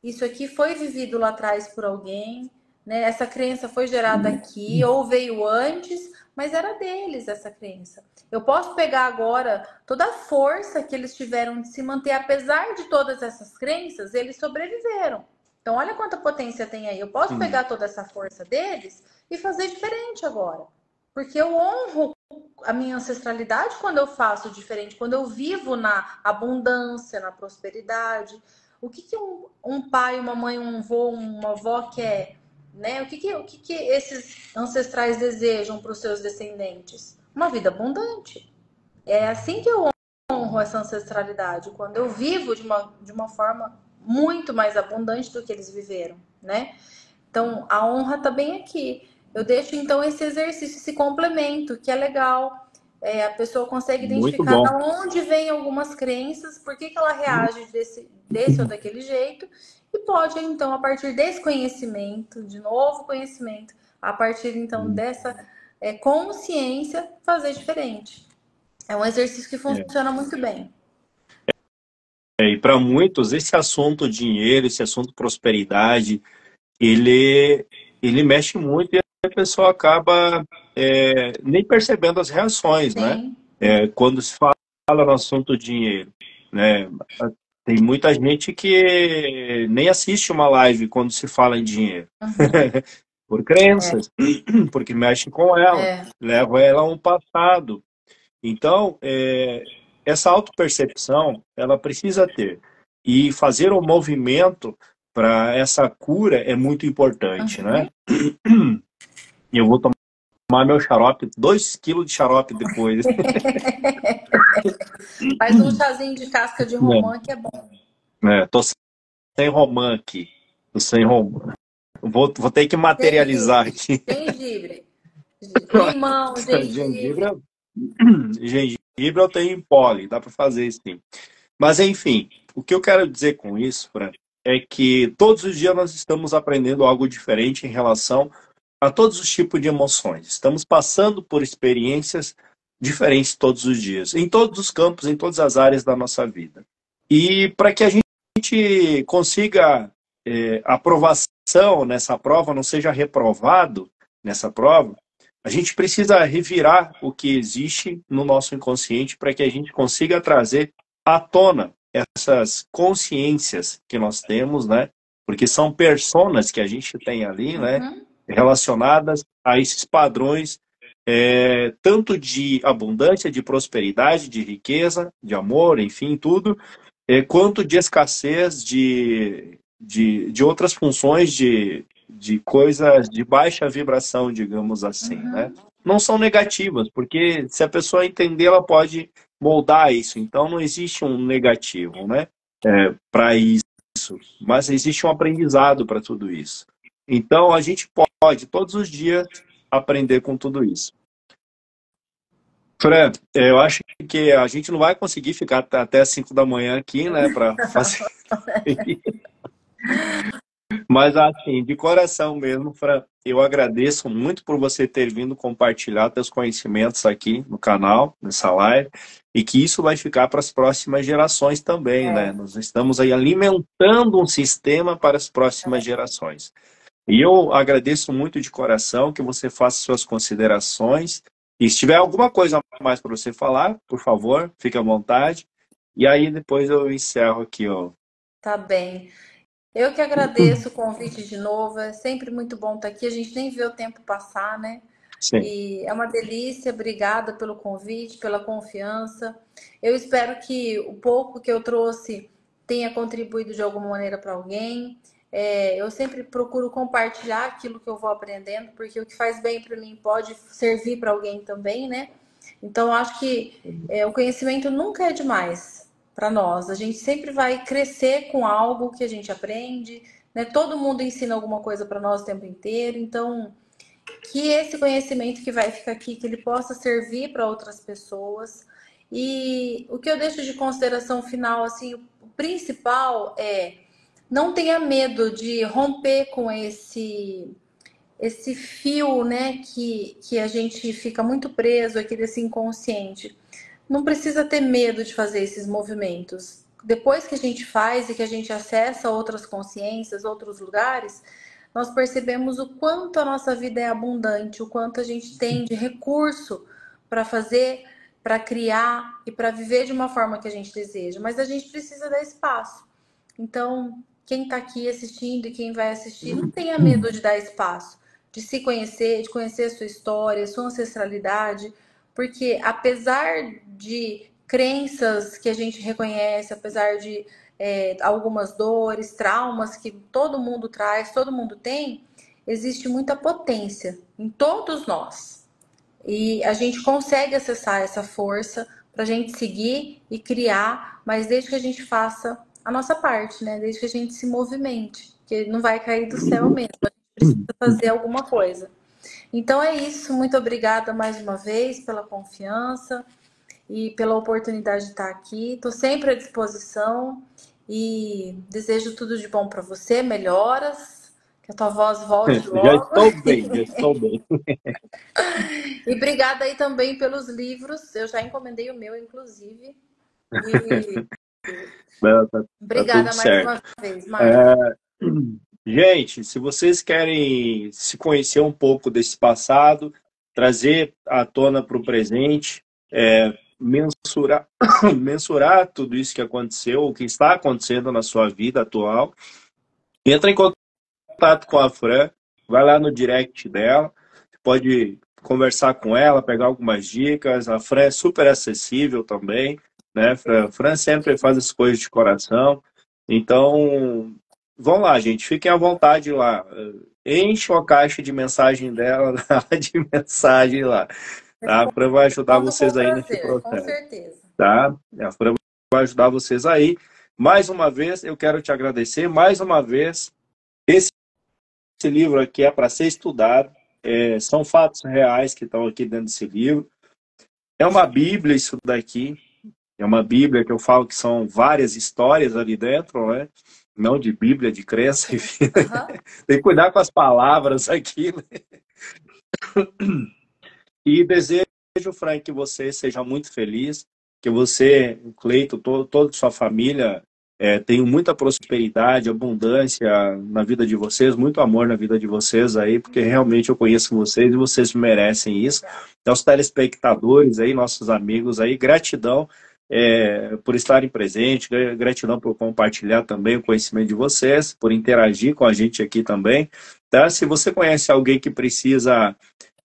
isso aqui foi vivido lá atrás por alguém, né? Essa crença foi gerada aqui, ou veio antes, mas era deles essa crença. Eu posso pegar agora toda a força que eles tiveram de se manter, apesar de todas essas crenças, eles sobreviveram. Então, olha quanta potência tem aí. Eu posso pegar toda essa força deles e fazer diferente agora. Porque eu honro a minha ancestralidade quando eu faço diferente, quando eu vivo na abundância, na prosperidade. O que, que um pai, uma mãe, um avô, uma avó quer? Né? O que esses ancestrais desejam para os seus descendentes? Uma vida abundante. É assim que eu honro essa ancestralidade, quando eu vivo de uma forma muito mais abundante do que eles viveram, né? Então, a honra está bem aqui. Eu deixo, então, esse exercício, esse complemento, que é legal. A pessoa consegue Muito identificar bom. de onde vem algumas crenças, por que ela reage desse ou daquele jeito, e pode, então, a partir desse conhecimento, de novo conhecimento, a partir, então, dessa consciência, fazer diferente. É um exercício que É. funciona muito bem. E para muitos, esse assunto dinheiro, esse assunto prosperidade, ele, ele mexe muito e a pessoa acaba nem percebendo as reações, né? Sim. Quando se fala no assunto dinheiro, né? Tem muita gente que nem assiste uma live quando se fala em dinheiro, Uhum. por crenças, porque mexe com ela, É. leva ela a um passado. Então, essa autopercepção, ela precisa ter. E fazer o movimento para essa cura é muito importante, né? Uhum. E eu vou tomar meu xarope, 2 quilos de xarope depois. Faz um chazinho de casca de romã que é bom. Tô sem romã aqui. Tô sem romã. Vou ter que materializar Gengibre. aqui. Gengibre. Limão, gengibre. Gengibre, gengibre eu tenho em pó, dá para fazer sim. Mas enfim, o que eu quero dizer com isso, Fran, é que todos os dias nós estamos aprendendo algo diferente em relação a todos os tipos de emoções. Estamos passando por experiências diferentes todos os dias, em todos os campos, em todas as áreas da nossa vida. E para que a gente consiga aprovação nessa prova, não seja reprovado nessa prova, a gente precisa revirar o que existe no nosso inconsciente para que a gente consiga trazer à tona essas consciências que nós temos, né? Porque são personas que a gente tem ali, né? Uhum. Relacionadas a esses padrões, tanto de abundância, de prosperidade, de riqueza, de amor, enfim, tudo, quanto de escassez, de outras funções, de coisas de baixa vibração, digamos assim, né? Uhum. Não são negativas, porque se a pessoa entender, ela pode moldar isso. Então, não existe um negativo, né? Para isso, mas existe um aprendizado para tudo isso. Então, a gente pode, todos os dias, aprender com tudo isso. Fran, eu acho que a gente não vai conseguir ficar até as 5 da manhã aqui, né, para fazer. Mas, assim, de coração mesmo, Fran, eu agradeço muito por você ter vindo compartilhar seus conhecimentos aqui no canal, nessa live, e que isso vai ficar para as próximas gerações também, né? Nós estamos aí alimentando um sistema para as próximas gerações. E eu agradeço muito de coração que você faça suas considerações. E se tiver alguma coisa a mais para você falar, por favor, fique à vontade. E aí depois eu encerro aqui, ó. Tá bem. Eu que agradeço o convite de novo. É sempre muito bom estar aqui. A gente nem vê o tempo passar, né? Sim. E é uma delícia. Obrigada pelo convite, pela confiança. Eu espero que o pouco que eu trouxe tenha contribuído de alguma maneira para alguém. Eu sempre procuro compartilhar aquilo que eu vou aprendendo, porque o que faz bem para mim pode servir para alguém também, né? Então, eu acho que o conhecimento nunca é demais para nós. A gente sempre vai crescer com algo que a gente aprende, né? Todo mundo ensina alguma coisa para nós o tempo inteiro. Então, que esse conhecimento que vai ficar aqui, que ele possa servir para outras pessoas. E o que eu deixo de consideração final, assim, o principal é não tenha medo de romper com esse fio, né, que a gente fica muito preso aqui desse inconsciente. Não precisa ter medo de fazer esses movimentos. Depois que a gente faz e que a gente acessa outras consciências, outros lugares, nós percebemos o quanto a nossa vida é abundante, o quanto a gente tem de recurso para fazer, para criar e para viver de uma forma que a gente deseja. Mas a gente precisa dar espaço. Então, quem está aqui assistindo e quem vai assistir, não tenha medo de dar espaço, de se conhecer, de conhecer a sua história, a sua ancestralidade, porque apesar de crenças que a gente reconhece, apesar de algumas dores, traumas que todo mundo traz, todo mundo tem, existe muita potência em todos nós. E a gente consegue acessar essa força para a gente seguir e criar, mas desde que a gente faça a nossa parte, né? Desde que a gente se movimente, que não vai cair do céu mesmo, a gente precisa fazer alguma coisa. Então é isso, muito obrigada mais uma vez pela confiança e pela oportunidade de estar aqui. Estou sempre à disposição e desejo tudo de bom para você, melhoras, que a tua voz volte logo. Já estou bem, já estou bem. E obrigada aí também pelos livros, eu já encomendei o meu, inclusive. E... obrigada mais uma vez, Marcos. Gente, se vocês querem se conhecer um pouco desse passado, trazer à tona para o presente, mensurar tudo isso que aconteceu, o que está acontecendo na sua vida atual, entra em contato com a Fran, vai lá no direct dela, pode conversar com ela, pegar algumas dicas. A Fran é super acessível também, né? A Fran sempre faz as coisas de coração. Então, vão lá, gente, fiquem à vontade lá. Enche a caixa de mensagem dela, de mensagem lá. Tá? A Fran vai ajudar vocês aí nesse processo. Com certeza. Tá? A Fran vai ajudar vocês aí. Mais uma vez, eu quero te agradecer. Mais uma vez, esse livro aqui é para ser estudado. São fatos reais que estão aqui dentro desse livro. É uma Bíblia isso daqui. É uma Bíblia que eu falo que são várias histórias ali dentro, né? Não de Bíblia, de crença, enfim. Tem que cuidar com as palavras aqui, né? E desejo, Frank, que você seja muito feliz, que você, o Cleito, toda a sua família tenham muita prosperidade, abundância na vida de vocês, muito amor na vida de vocês aí, porque realmente eu conheço vocês e vocês merecem isso. Então, os telespectadores aí, nossos amigos aí, gratidão por estarem presentes, gratidão por compartilhar também o conhecimento de vocês, por interagir com a gente aqui também. Tá? Se você conhece alguém que precisa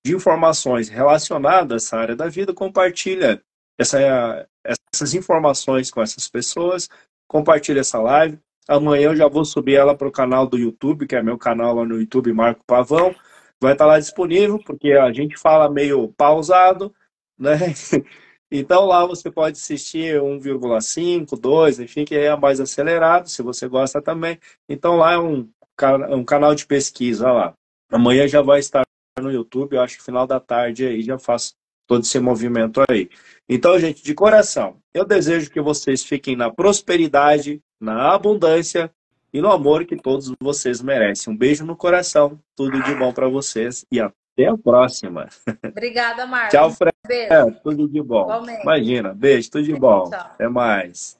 de informações relacionadas a essa área da vida, compartilha essas informações com essas pessoas, compartilha essa live. Amanhã eu já vou subir ela para o canal do YouTube, que é meu canal lá no YouTube, Marco Pavão. Vai estar lá disponível, porque a gente fala meio pausado, né? Então lá você pode assistir 1,5, 2, enfim, que é mais acelerado, se você gosta também. Então lá é um canal de pesquisa lá. Amanhã já vai estar no YouTube, eu acho que final da tarde aí já faço todo esse movimento aí. Então, gente, de coração, eu desejo que vocês fiquem na prosperidade, na abundância e no amor que todos vocês merecem. Um beijo no coração, tudo de bom para vocês e até a próxima. Obrigada, Marcos. Tchau, Fred. Beijo. Tudo de bom. Igualmente. Imagina, beijo, tudo de bom. Tchau. Até mais.